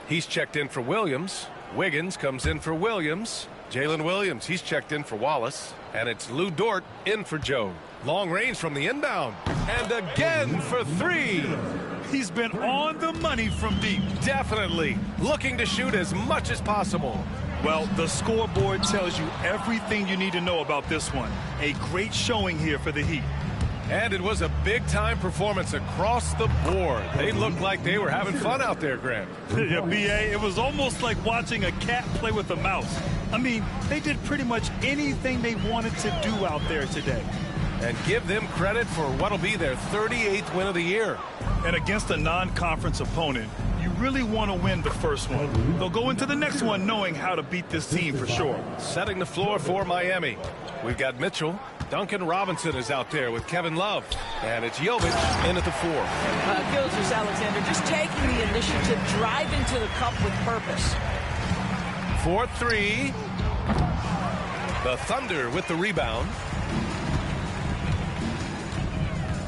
He's checked in for Williams. Wiggins comes in for Williams. Jalen Williams, he's checked in for Wallace. And it's Lou Dort in for Joe. Long range from the inbound. And again for three. He's been on the money from deep. Definitely. Looking to shoot as much as possible. Well, the scoreboard tells you everything you need to know about this one. A great showing here for the Heat. And it was a big-time performance across the board. They looked like they were having fun out there, Grant. Yeah, B.A., it was almost like watching a cat play with a mouse. I mean, they did pretty much anything they wanted to do out there today. And give them credit for what'll be their 38th win of the year. And against a non-conference opponent, you really want to win the first one. They'll go into the next one knowing how to beat this team for sure. Setting the floor for Miami. We've got Mitchell. Duncan Robinson is out there with Kevin Love. And it's Jovic in at the 4. Gilgeous-Alexander just taking the initiative, driving to the cup with purpose. 4-3. The Thunder with the rebound.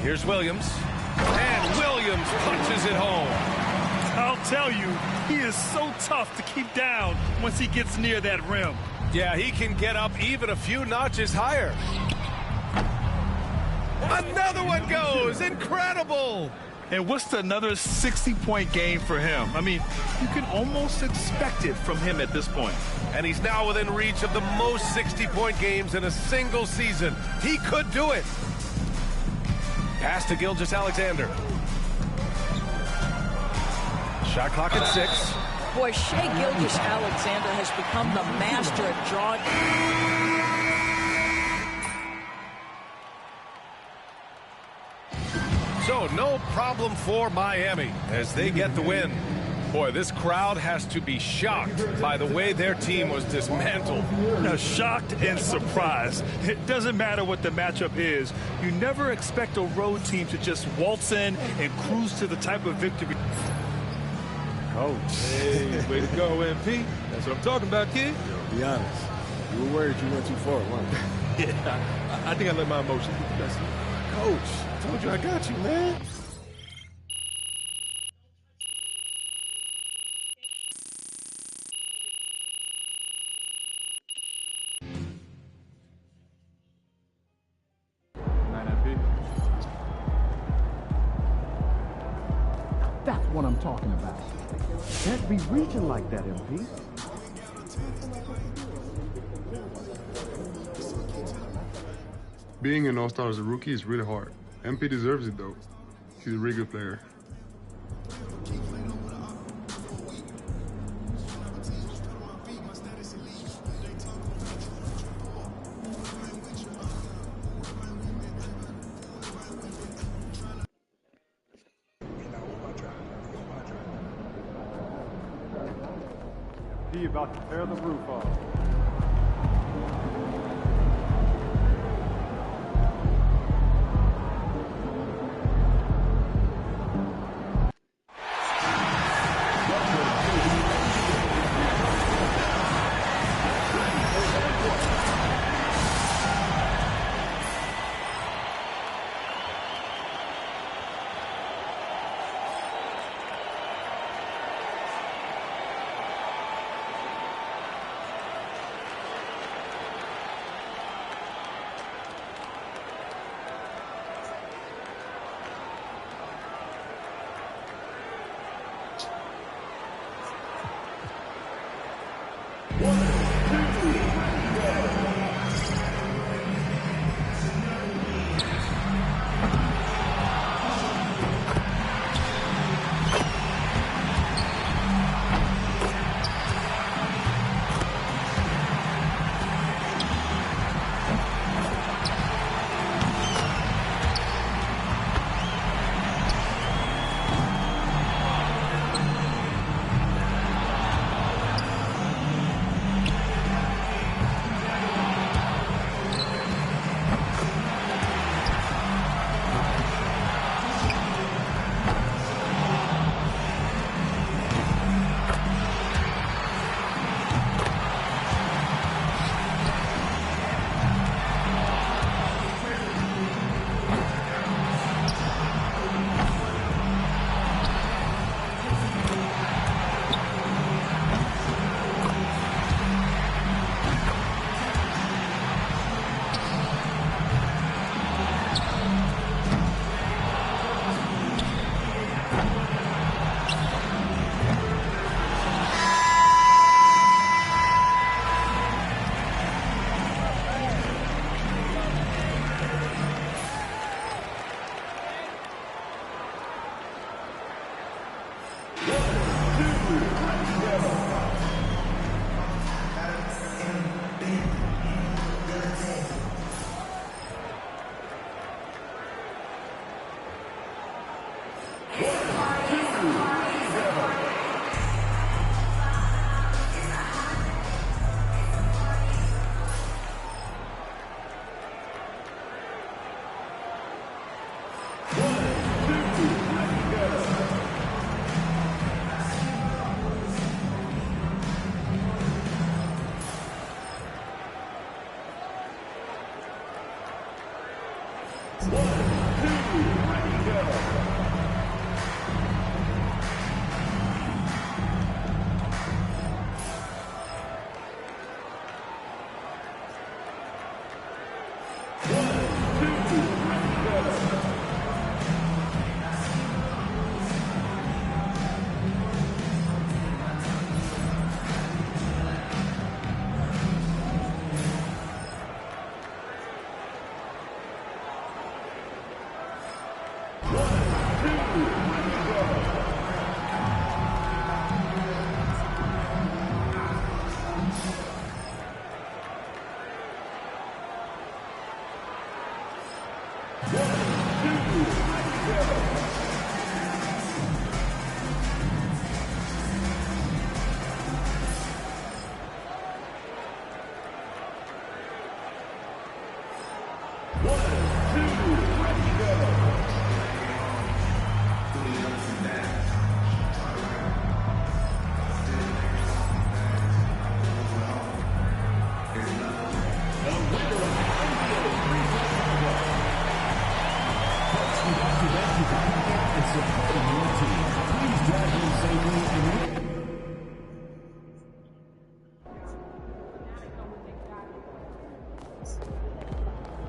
Here's Williams. And Williams punches it home. I'll tell you, he is so tough to keep down once he gets near that rim. Yeah, he can get up even a few notches higher. Another one goes. Incredible. And what's another 60-point game for him? I mean, you can almost expect it from him at this point. And he's now within reach of the most 60-point games in a single season. He could do it. Pass to Gilgeous-Alexander. Shot clock at 6. Boy, Shai Gilgeous-Alexander has become the master at drawing. So no problem for Miami as they get the win. Boy, this crowd has to be shocked by the way their team was dismantled. Now, shocked and surprised. It doesn't matter what the matchup is. You never expect a road team to just waltz in and cruise to the type of victory. Coach. Hey, way to go, MP. That's what I'm talking about, kid. Yo, be honest. You were worried you went too far, weren't you? Yeah, I think I let my emotions get the best of me. Coach, I told you I got you, man. That's what I'm talking about. Can't be reaching like that, MP. Being an all-star as a rookie is really hard. MP deserves it, though. He's a really good player. He about to tear the roof off.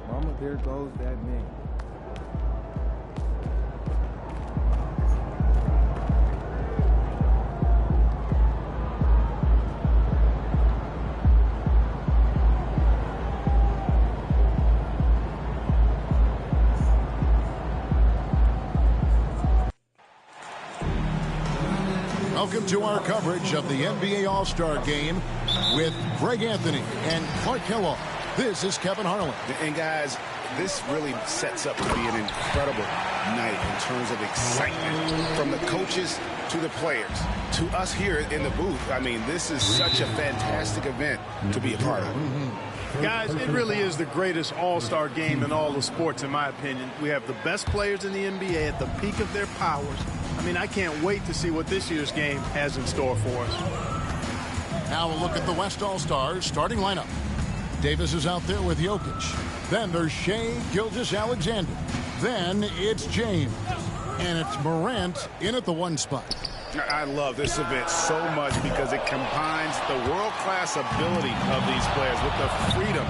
Mama, there goes that man. Welcome to our coverage of the NBA All-Star Game with Greg Anthony and Clark Kellogg. This is Kevin Harlan. And guys, this really sets up to be an incredible night in terms of excitement from the coaches to the players to us here in the booth. I mean, this is such a fantastic event to be a part of. Guys, it really is the greatest all-star game in all the sports, in my opinion. We have the best players in the NBA at the peak of their powers. I mean, I can't wait to see what this year's game has in store for us. Now a look at the West All-Stars starting lineup. Davis is out there with Jokic. Then there's Shai Gilgeous-Alexander. Then it's James. And it's Morant in at the 1 spot. I love this event so much because it combines the world-class ability of these players with the freedom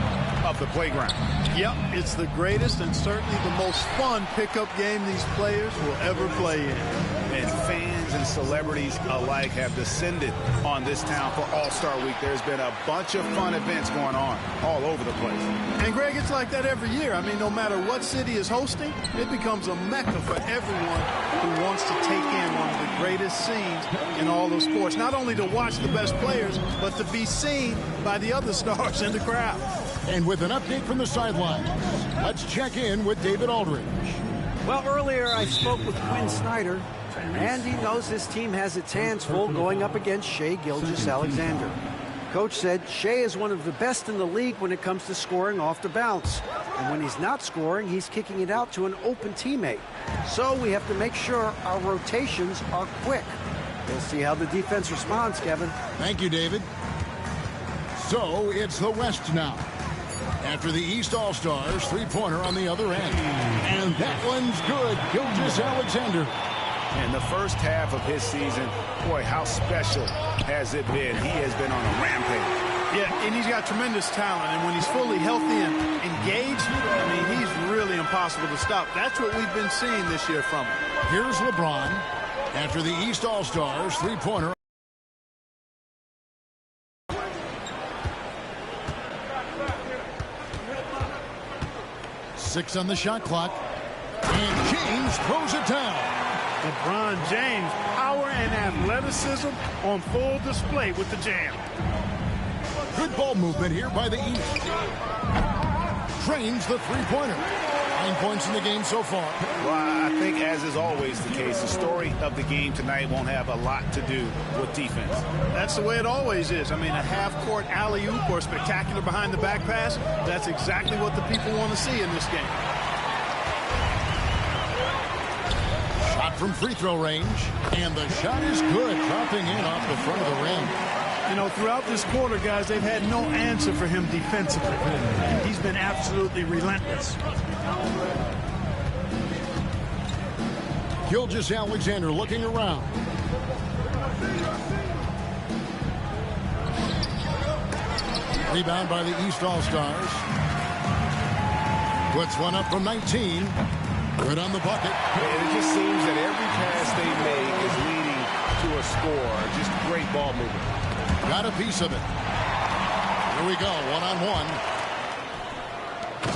of the playground. Yep, it's the greatest and certainly the most fun pickup game these players will ever play in. And fans and celebrities alike have descended on this town for All-Star Week. There's been a bunch of fun events going on all over the place. And, Greg, it's like that every year. I mean, no matter what city is hosting, it becomes a mecca for everyone who wants to take in one of the greatest scenes in all of sports. Not only to watch the best players, but to be seen by the other stars in the crowd. And with an update from the sideline, let's check in with David Aldridge. Well, earlier I spoke with Quinn Snyder, and he knows his team has its hands full going up against Shai Gilgeous-Alexander. Coach said Shai is one of the best in the league when it comes to scoring off the bounce. And when he's not scoring, he's kicking it out to an open teammate. So we have to make sure our rotations are quick. We'll see how the defense responds, Kevin. Thank you, David. So it's the West now. After the East All-Stars, three-pointer on the other end. And that one's good. Gilgeous-Alexander. In the first half of his season, boy, how special has it been? He has been on a rampage. Yeah, and he's got tremendous talent. And when he's fully healthy and engaged, I mean, he's really impossible to stop. That's what we've been seeing this year from him. Here's LeBron. After the East All-Stars, three-pointer. Six on the shot clock. And James throws it down. LeBron James, power and athleticism on full display with the jam. Good ball movement here by the East. Trains the three-pointer. 9 points in the game so far. Well, I think, as is always the case, the story of the game tonight won't have a lot to do with defense. That's the way it always is. I mean, a half-court alley-oop or spectacular behind-the-back pass, that's exactly what the people want to see in this game. Shot from free throw range, and the shot is good, dropping in off the front of the rim. You know, throughout this quarter, guys, they've had no answer for him defensively. And he's been absolutely relentless. Gilgeous-Alexander looking around. Rebound by the East All-Stars. Puts one up from 19. Good on the bucket. And it just seems that every pass they make is leading to a score. Just great ball movement. Got a piece of it. Here we go, one-on-one.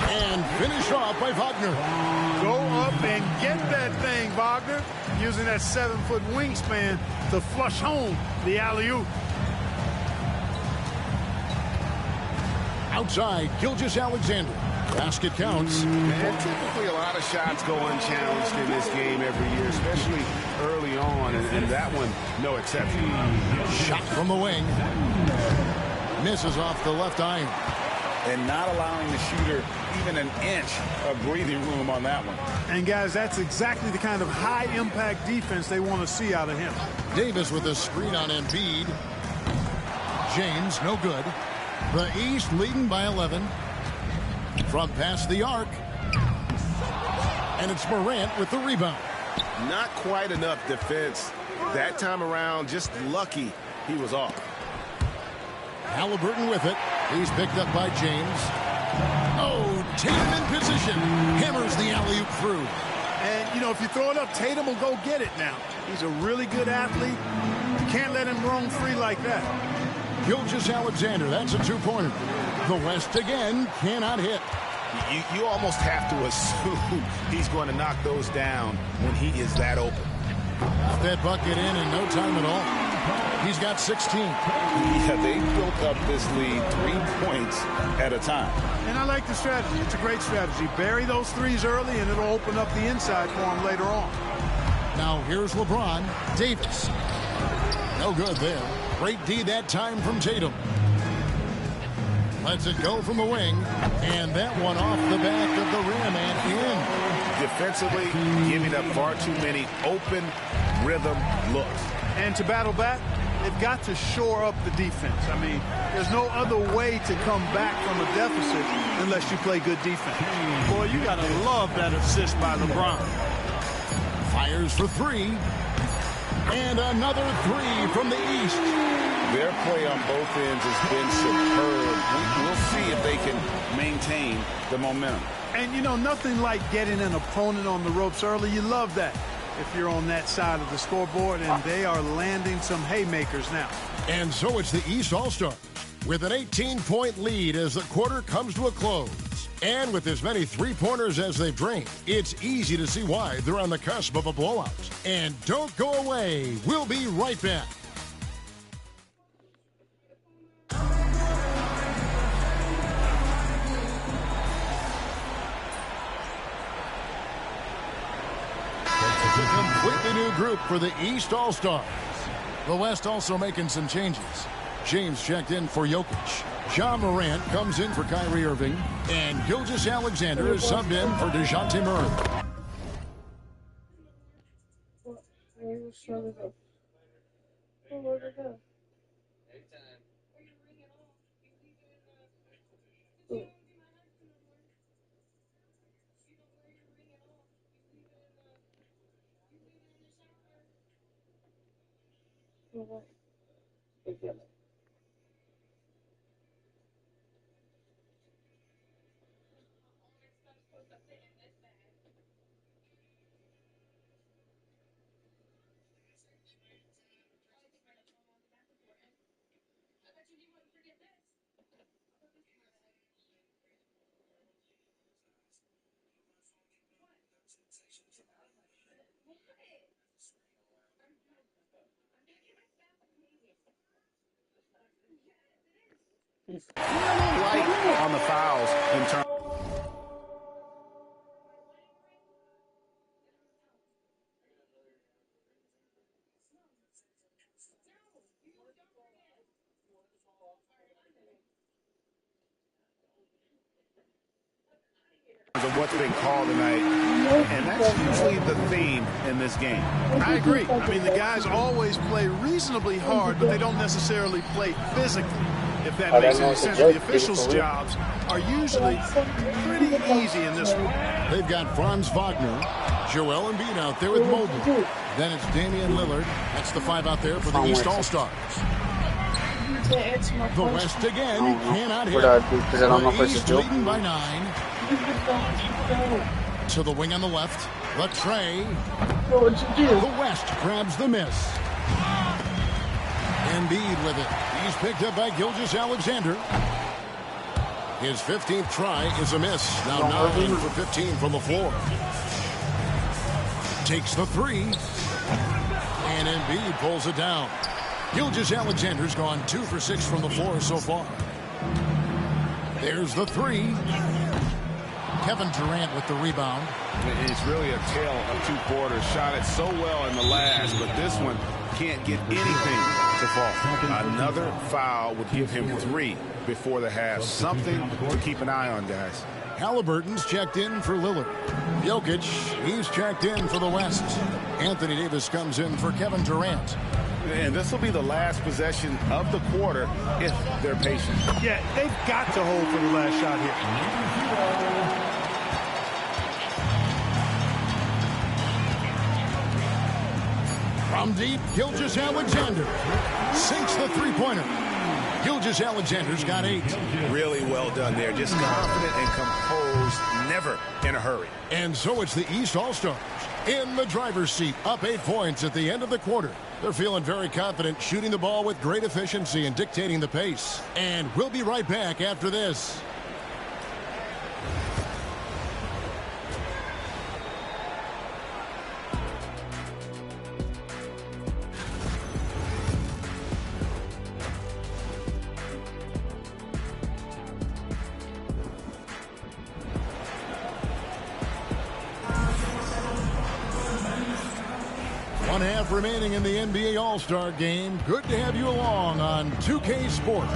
And finished off by Wagner. Go up and get that thing, Wagner. Using that 7-foot wingspan to flush home the alley-oop. Outside, Gilgeous-Alexander. Basket counts. And typically a lot of shots go unchallenged in this game every year, especially early on, and that one, no exception. Shot from the wing. Misses off the left iron. And not allowing the shooter even an inch of breathing room on that one. And, guys, that's exactly the kind of high-impact defense they want to see out of him. Davis with a screen on Embiid. James, no good. The East leading by 11. From past the arc. And it's Morant with the rebound. Not quite enough defense that time around. Just lucky he was off. Halliburton with it. He's picked up by James. Oh, Tatum in position. Hammers the alley-oop through. And, you know, if you throw it up, Tatum will go get it now. He's a really good athlete. You can't let him roam free like that. Gilgeous-Alexander, that's a two-pointer. The West again cannot hit. You almost have to assume he's going to knock those down when he is that open. Got that bucket in no time at all. He's got 16. Yeah, they built up this lead 3 points at a time. And I like the strategy. It's a great strategy. Bury those threes early, and it'll open up the inside for him later on. Now here's LeBron. Davis. No good there. Great D that time from Tatum. Lets it go from the wing. And that one off the back of the rim and in. Defensively, giving up far too many open rhythm looks. And to battle back, they've got to shore up the defense. I mean, there's no other way to come back from a deficit unless you play good defense. Boy, you got to love that assist by LeBron. Fires for three. And another three from the East. Their play on both ends has been superb. We'll see if they can maintain the momentum. And, you know, nothing like getting an opponent on the ropes early. You love that if you're on that side of the scoreboard, and they are landing some haymakers now. And so it's the East All-Stars with an 18-point lead as the quarter comes to a close. And with as many three-pointers as they've drained, it's easy to see why they're on the cusp of a blowout. And don't go away. We'll be right back. It's a completely new group for the East All-Stars. The West also making some changes. James checked in for Jokic. Ja Morant comes in for Kyrie Irving. And Gilgeous-Alexander is subbed in for DeJounte Murray. Light on the fouls in terms. Of what's been called tonight, and that's usually the theme in this game. I agree. I mean, the guys always play reasonably hard, but they don't necessarily play physically, if that makes any sense. The officials' jobs are usually pretty easy in this one. They've got Franz Wagner. Joel Embiid out there with Mobley. Then it's Damian Lillard. That's the 5 out there for the East All-Stars. The West again. He cannot hit. The East leading by 9. To the wing on the left. Latrey. The West grabs the miss. Embiid with it. He's picked up by Gilgeous-Alexander. His 15th try is a miss. Now 9 for 15 from the floor. Takes the 3. And Embiid pulls it down. Gilgeous-Alexander's gone 2 for 6 from the floor so far. There's the 3. Kevin Durant with the rebound. It's really a tale of 2 quarters. Shot it so well in the last, but this one can't get anything to fall. Another foul would give him 3 before the half. Something to keep an eye on, guys. Halliburton's checked in for Lillard. Jokic, he's checked in for the West. Anthony Davis comes in for Kevin Durant. And this will be the last possession of the quarter if they're patient. Yeah, they've got to hold for the last shot here. From deep, Gilgeous-Alexander sinks the 3-pointer. Gilgeous-Alexander's got 8. Really well done there. Just confident and composed, never in a hurry. And so it's the East All-Stars in the driver's seat, up 8 points at the end of the quarter. They're feeling very confident, shooting the ball with great efficiency and dictating the pace. And we'll be right back after this. One half remaining in the NBA All-Star Game. Good to have you along on 2K Sports.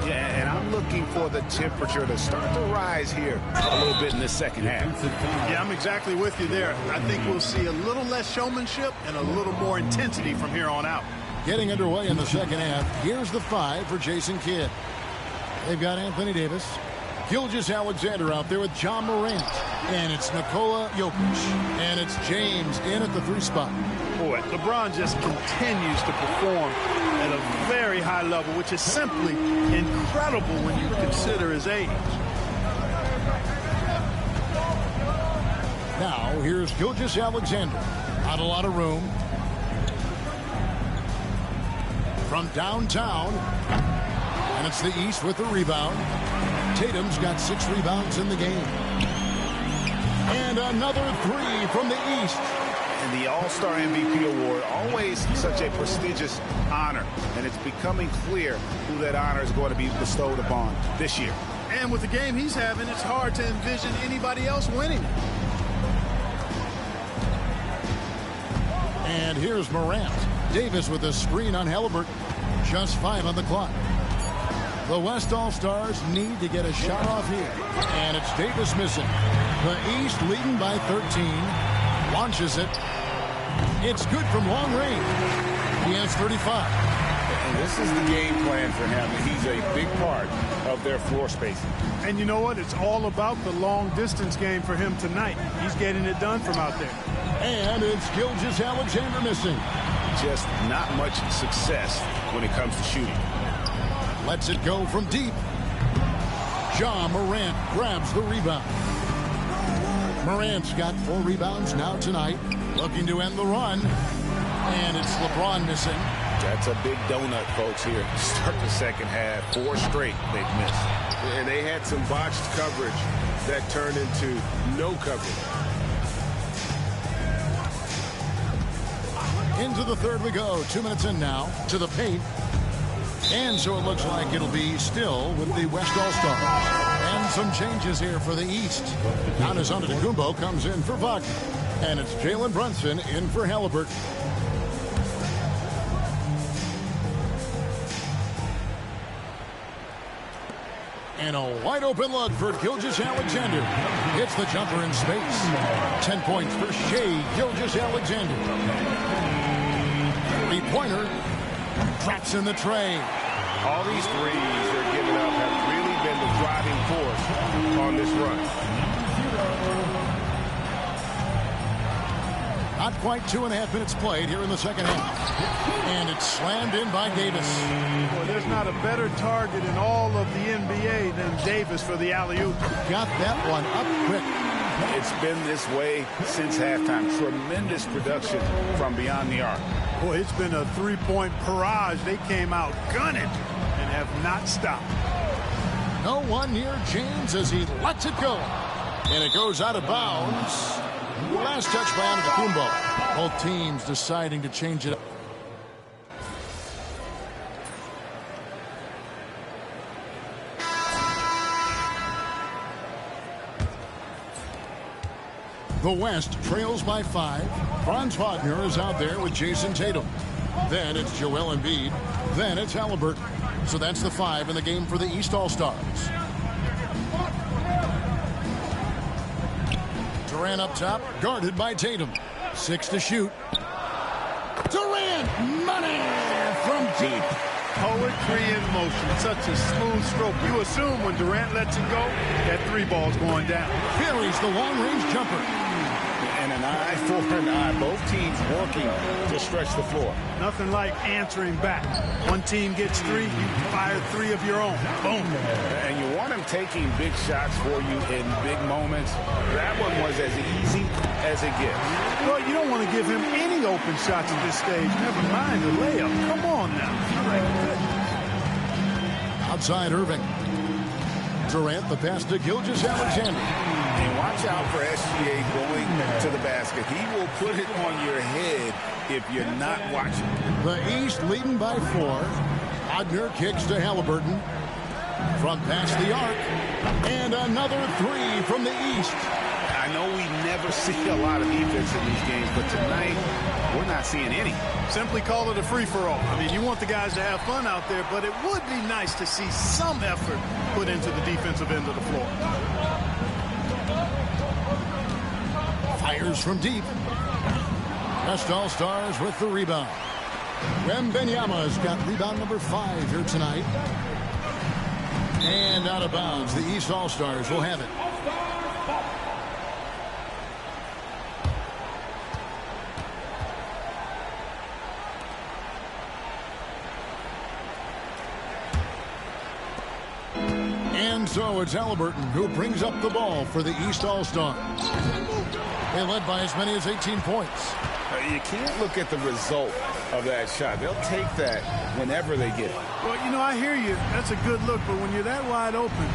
Yeah, and I'm looking for the temperature to start to rise here a little bit in the second half. Yeah, I'm exactly with you there. I think we'll see a little less showmanship and a little more intensity from here on out. Getting underway in the second half. Here's the 5 for Jason Kidd. They've got Anthony Davis. Gilgeous-Alexander out there with John Morant. And it's Nikola Jokic. And it's James in at the 3 spot. Boy, LeBron just continues to perform at a very high level, which is simply incredible when you consider his age. Now, here's Gilgeous-Alexander. Not a lot of room. From downtown. And it's the East with the rebound. Tatum's got 6 rebounds in the game. And another 3 from the East. And the All-Star MVP award, always such a prestigious honor. And it's becoming clear who that honor is going to be bestowed upon this year. And with the game he's having, it's hard to envision anybody else winning it. And here's Morant. Davis with a screen on Halliburton. Just 5 on the clock. The West All-Stars need to get a shot off here. And it's Davis missing. The East leading by 13. Launches it. It's good from long range. He has 35. And this is the game plan for him. He's a big part of their floor spacing. And you know what? It's all about the long-distance game for him tonight. He's getting it done from out there. And it's Gilgeous-Alexander missing. Just not much success when it comes to shooting. Lets it go from deep. John Morant grabs the rebound. Morant's got 4 rebounds now tonight. Looking to end the run. And it's LeBron missing. That's a big donut, folks, here. Start the second half. 4 straight they've missed. And they had some botched coverage that turned into no coverage. Into the third we go. 2 minutes in now to the paint. And so it looks like it'll be still with the West All-Stars. And some changes here for the East. Giannis Antetokounmpo comes in for Wagner. And it's Jalen Brunson in for Halliburton. And a wide open look for Gilgeous-Alexander. Hits the jumper in space. 10 points for Shai Gilgeous-Alexander. 3-pointer. Drops in the tray. All these threes they're giving up have really been the driving force on this run. Not quite 2.5 minutes played here in the second half. And it's slammed in by Davis. Boy, there's not a better target in all of the NBA than Davis for the alley-oop. Got that one up quick. It's been this way since halftime. Tremendous production from beyond the arc. Boy, it's been a three-point barrage. They came out gunning and have not stopped. No one near James as he lets it go. And it goes out of bounds. Last touch by Antetokounmpo. Both teams deciding to change it up. The West trails by 5. Franz Wagner is out there with Jason Tatum. Then it's Joel Embiid. Then it's Halliburton. So that's the 5 in the game for the East All-Stars. Durant up top, guarded by Tatum. 6 to shoot. Durant, money from deep. Poetry in motion. Such a smooth stroke. You assume when Durant lets it go, that 3 ball's going down. Carries the long-range jumper. And an eye for an eye. Both teams working to stretch the floor. Nothing like answering back. One team gets 3, you fire 3 of your own. Boom. And you want him taking big shots for you in big moments. That one was as easy as it gets. Well, you don't want to give him any open shots at this stage. Never mind the layup. Come on now. Outside Irving. Durant, the pass to Gilgeous-Alexander. And watch out for SGA going to the basket. He will put it on your head if you're not watching. The East leading by 4. Wagner kicks to Halliburton. From past the arc. And another 3 from the East. I know we never see a lot of defense in these games, but tonight we're not seeing any. Simply call it a free-for-all. I mean, you want the guys to have fun out there, but it would be nice to see some effort put into the defensive end of the floor. Fires from deep. West All-Stars with the rebound. Wembanyama's got rebound number 5 here tonight. And out of bounds. The East All-Stars will have it. And so it's Halliburton who brings up the ball for the East All-Stars. They led by as many as 18 points. You can't look at the result of that shot. They'll take that whenever they get it. Well, you know, I hear you. That's a good look, but when you're that wide open,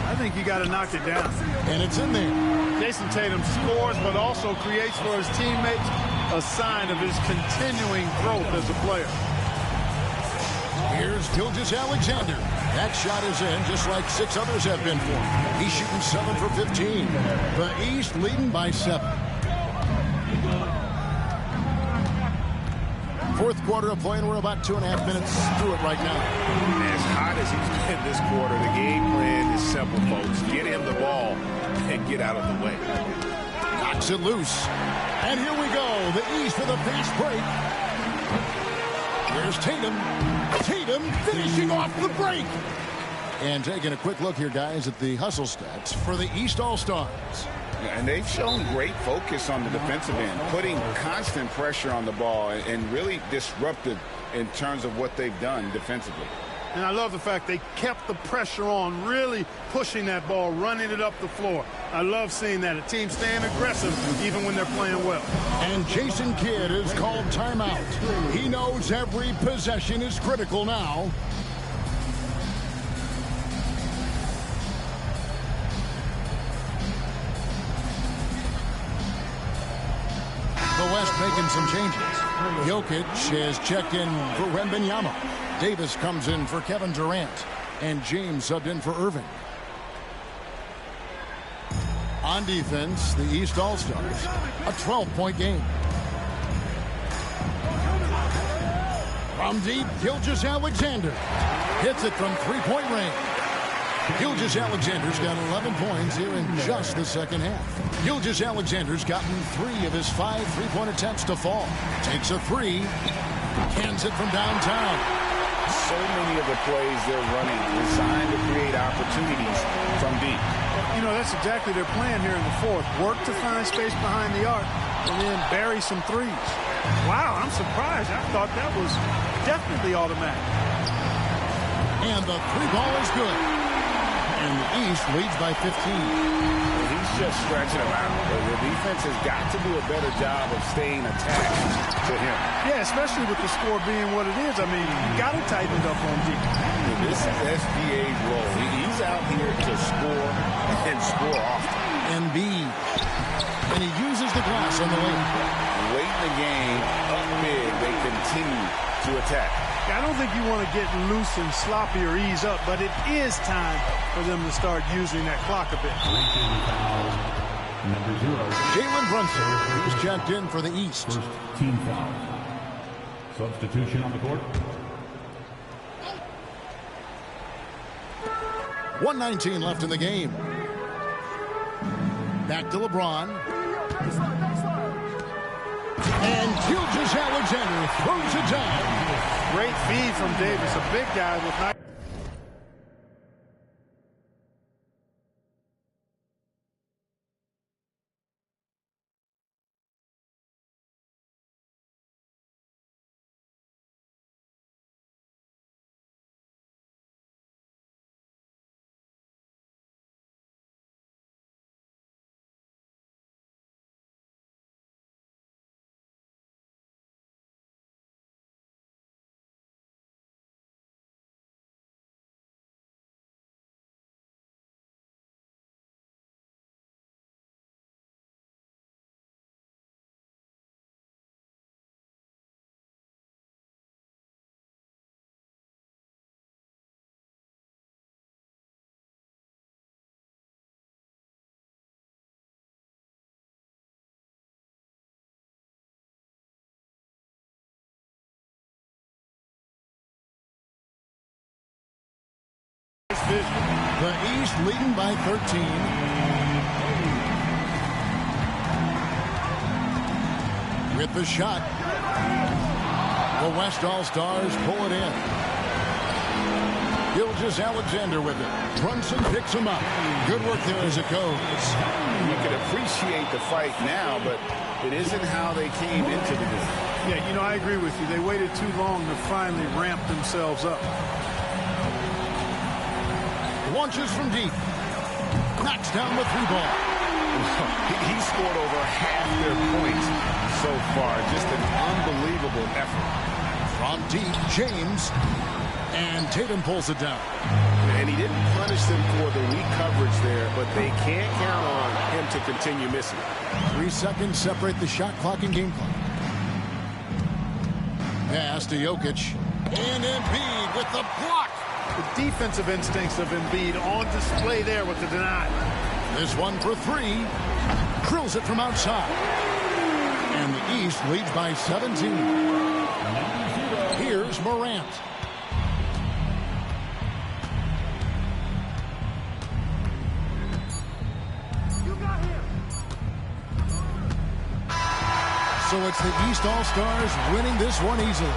I think you got to knock it down. And it's in there. Jason Tatum scores, but also creates for his teammates a sign of his continuing growth as a player. Here's Gilgeous-Alexander. That shot is in, just like 6 others have been for him. He's shooting 7 for 15. The East leading by 7. Fourth quarter of play, and we're about 2.5 minutes through it right now. As hot as he's been this quarter, the game plan is simple, folks. Get him the ball and get out of the way. Knocks it loose. And here we go. The East with a fast break. Here's Tatum. Tatum finishing off the break. And taking a quick look here, guys, at the hustle stats for the East All-Stars. And they've shown great focus on the defensive end, putting constant pressure on the ball and really disruptive in terms of what they've done defensively. And I love the fact they kept the pressure on, really pushing that ball, running it up the floor. I love seeing that. A team staying aggressive even when they're playing well. And Jason Kidd is called timeout. He knows every possession is critical now. The West making some changes. Jokic has checked in for Wembanyama. Davis comes in for Kevin Durant. And James subbed in for Irving. On defense, the East All-Stars, a 12-point game. From deep, Gilgeous-Alexander hits it from three-point range. Gilgeous-Alexander's got 11 points here in just the second half. Gilgeous-Alexander's gotten 3 of his 5 three-point attempts to fall. Takes a 3. Cans it from downtown. So many of the plays they're running designed to create opportunities from deep. You know, that's exactly their plan here in the fourth. Work to find space behind the arc and then bury some threes. Wow, I'm surprised. I thought that was definitely automatic. And the three ball is good. And the East leads by 15. He's just stretching him out. The defense has got to do a better job of staying attached to him. Yeah, especially with the score being what it is. I mean, you got to tighten it up on defense. This is SGA's role. He's out here to score and score often. Embiid. And he uses the glass on the lane. Late in the game, up big, they continue to attack. I don't think you want to get loose and sloppy or ease up, but it is time for them to start using that clock a bit. Number 0. Jalen Brunson, who's checked in for the East. First team foul. Substitution on the court. 1:19 left in the game. Back to LeBron. And Gilgeous-Alexander throws it down. Great feed from Davis, a big guy with nice. The East leading by 13. With the shot. The West All-Stars pull it in. Gilgeous-Alexander with it. Brunson picks him up. Good work there as it goes. You can appreciate the fight now, but it isn't how they came into the game. Yeah, you know, I agree with you. They waited too long to finally ramp themselves up. Launches from deep. Knocks down the three ball. He scored over half their points so far. Just an unbelievable effort. From deep, James. And Tatum pulls it down. And he didn't punish them for the weak coverage there, but they can't count on him to continue missing. 3 seconds separate the shot clock and game clock. Pass to Jokic. And Embiid with the block. The defensive instincts of Embiid on display there with the deny. This one for 3. Drills it from outside. And the East leads by 17. Here's Morant. So it's the East All-Stars winning this one easily.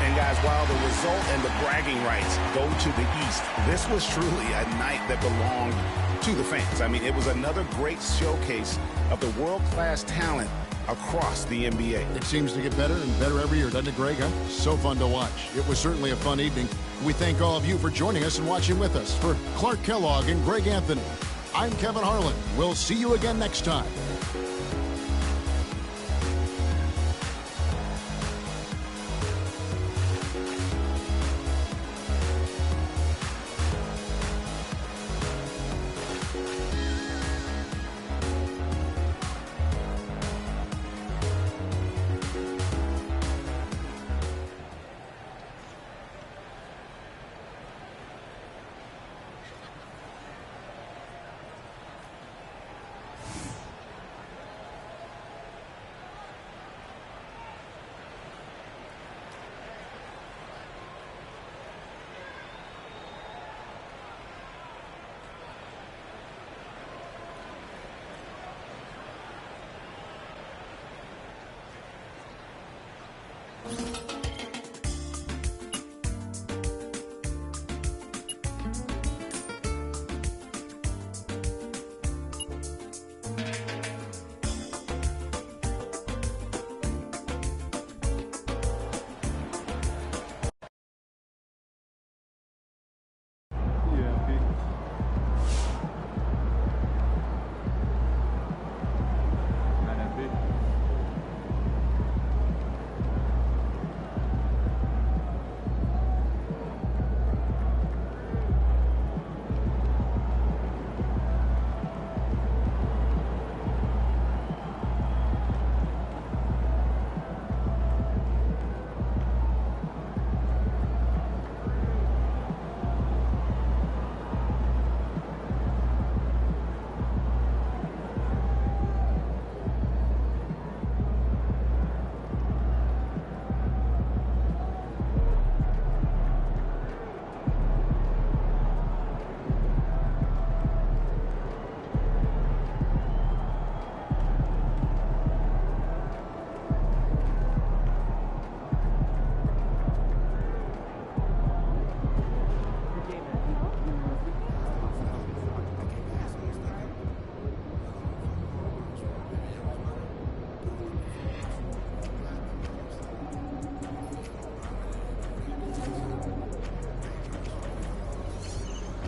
And guys, while the result and the bragging rights go to the East, this was truly a night that belonged to the fans. I mean, it was another great showcase of the world-class talent across the NBA. It seems to get better and better every year, doesn't it, Greg? Huh? So fun to watch. It was certainly a fun evening. We thank all of you for joining us and watching with us. For Clark Kellogg and Greg Anthony, I'm Kevin Harlan. We'll see you again next time.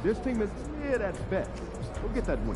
This team is mid at best. We'll get that win.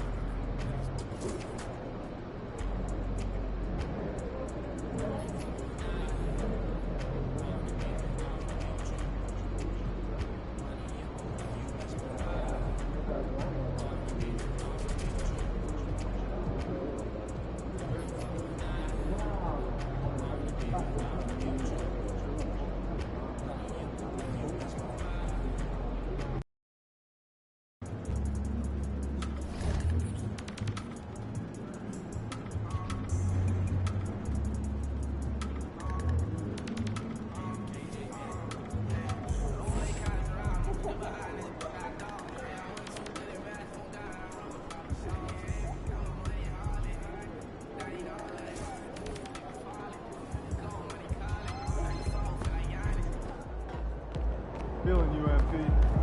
Feeling you, MP.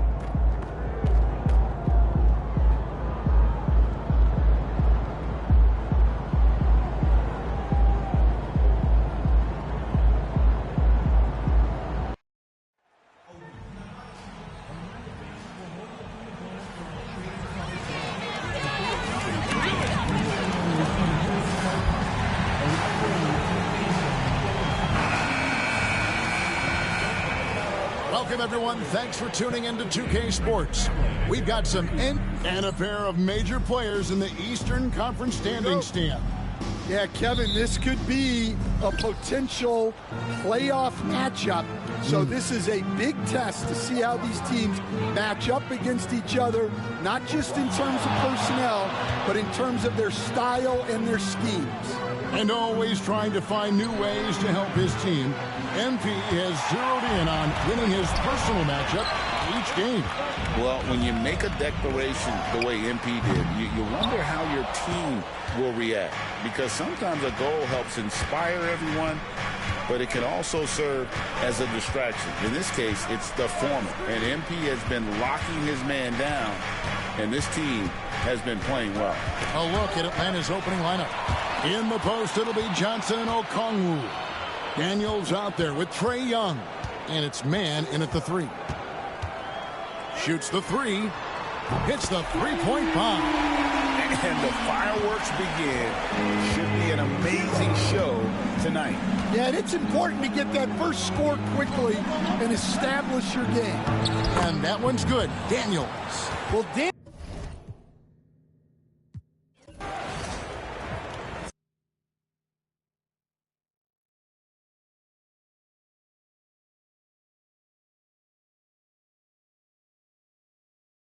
Welcome, everyone. Thanks for tuning into 2K Sports. We've got some and a pair of major players in the Eastern Conference standing stand. Yeah, Kevin, this could be a potential playoff matchup. So this is a big test to see how these teams match up against each other, not just in terms of personnel, but in terms of their style and their schemes. And always trying to find new ways to help his team, MP has zeroed in on winning his personal matchup each game. Well, when you make a declaration the way MP did, you wonder how your team will react. Because sometimes a goal helps inspire everyone, but it can also serve as a distraction. In this case, it's the former. And MP has been locking his man down, and this team has been playing well. A look at Atlanta's opening lineup. In the post, it'll be Johnson and Okongwu. Daniels out there with Trae Young. And it's man in at the 3. Shoots the 3. Hits the three-point bomb. And the fireworks begin. It should be an amazing show tonight. Yeah, and it's important to get that first score quickly and establish your game. And that one's good. Daniels. Well,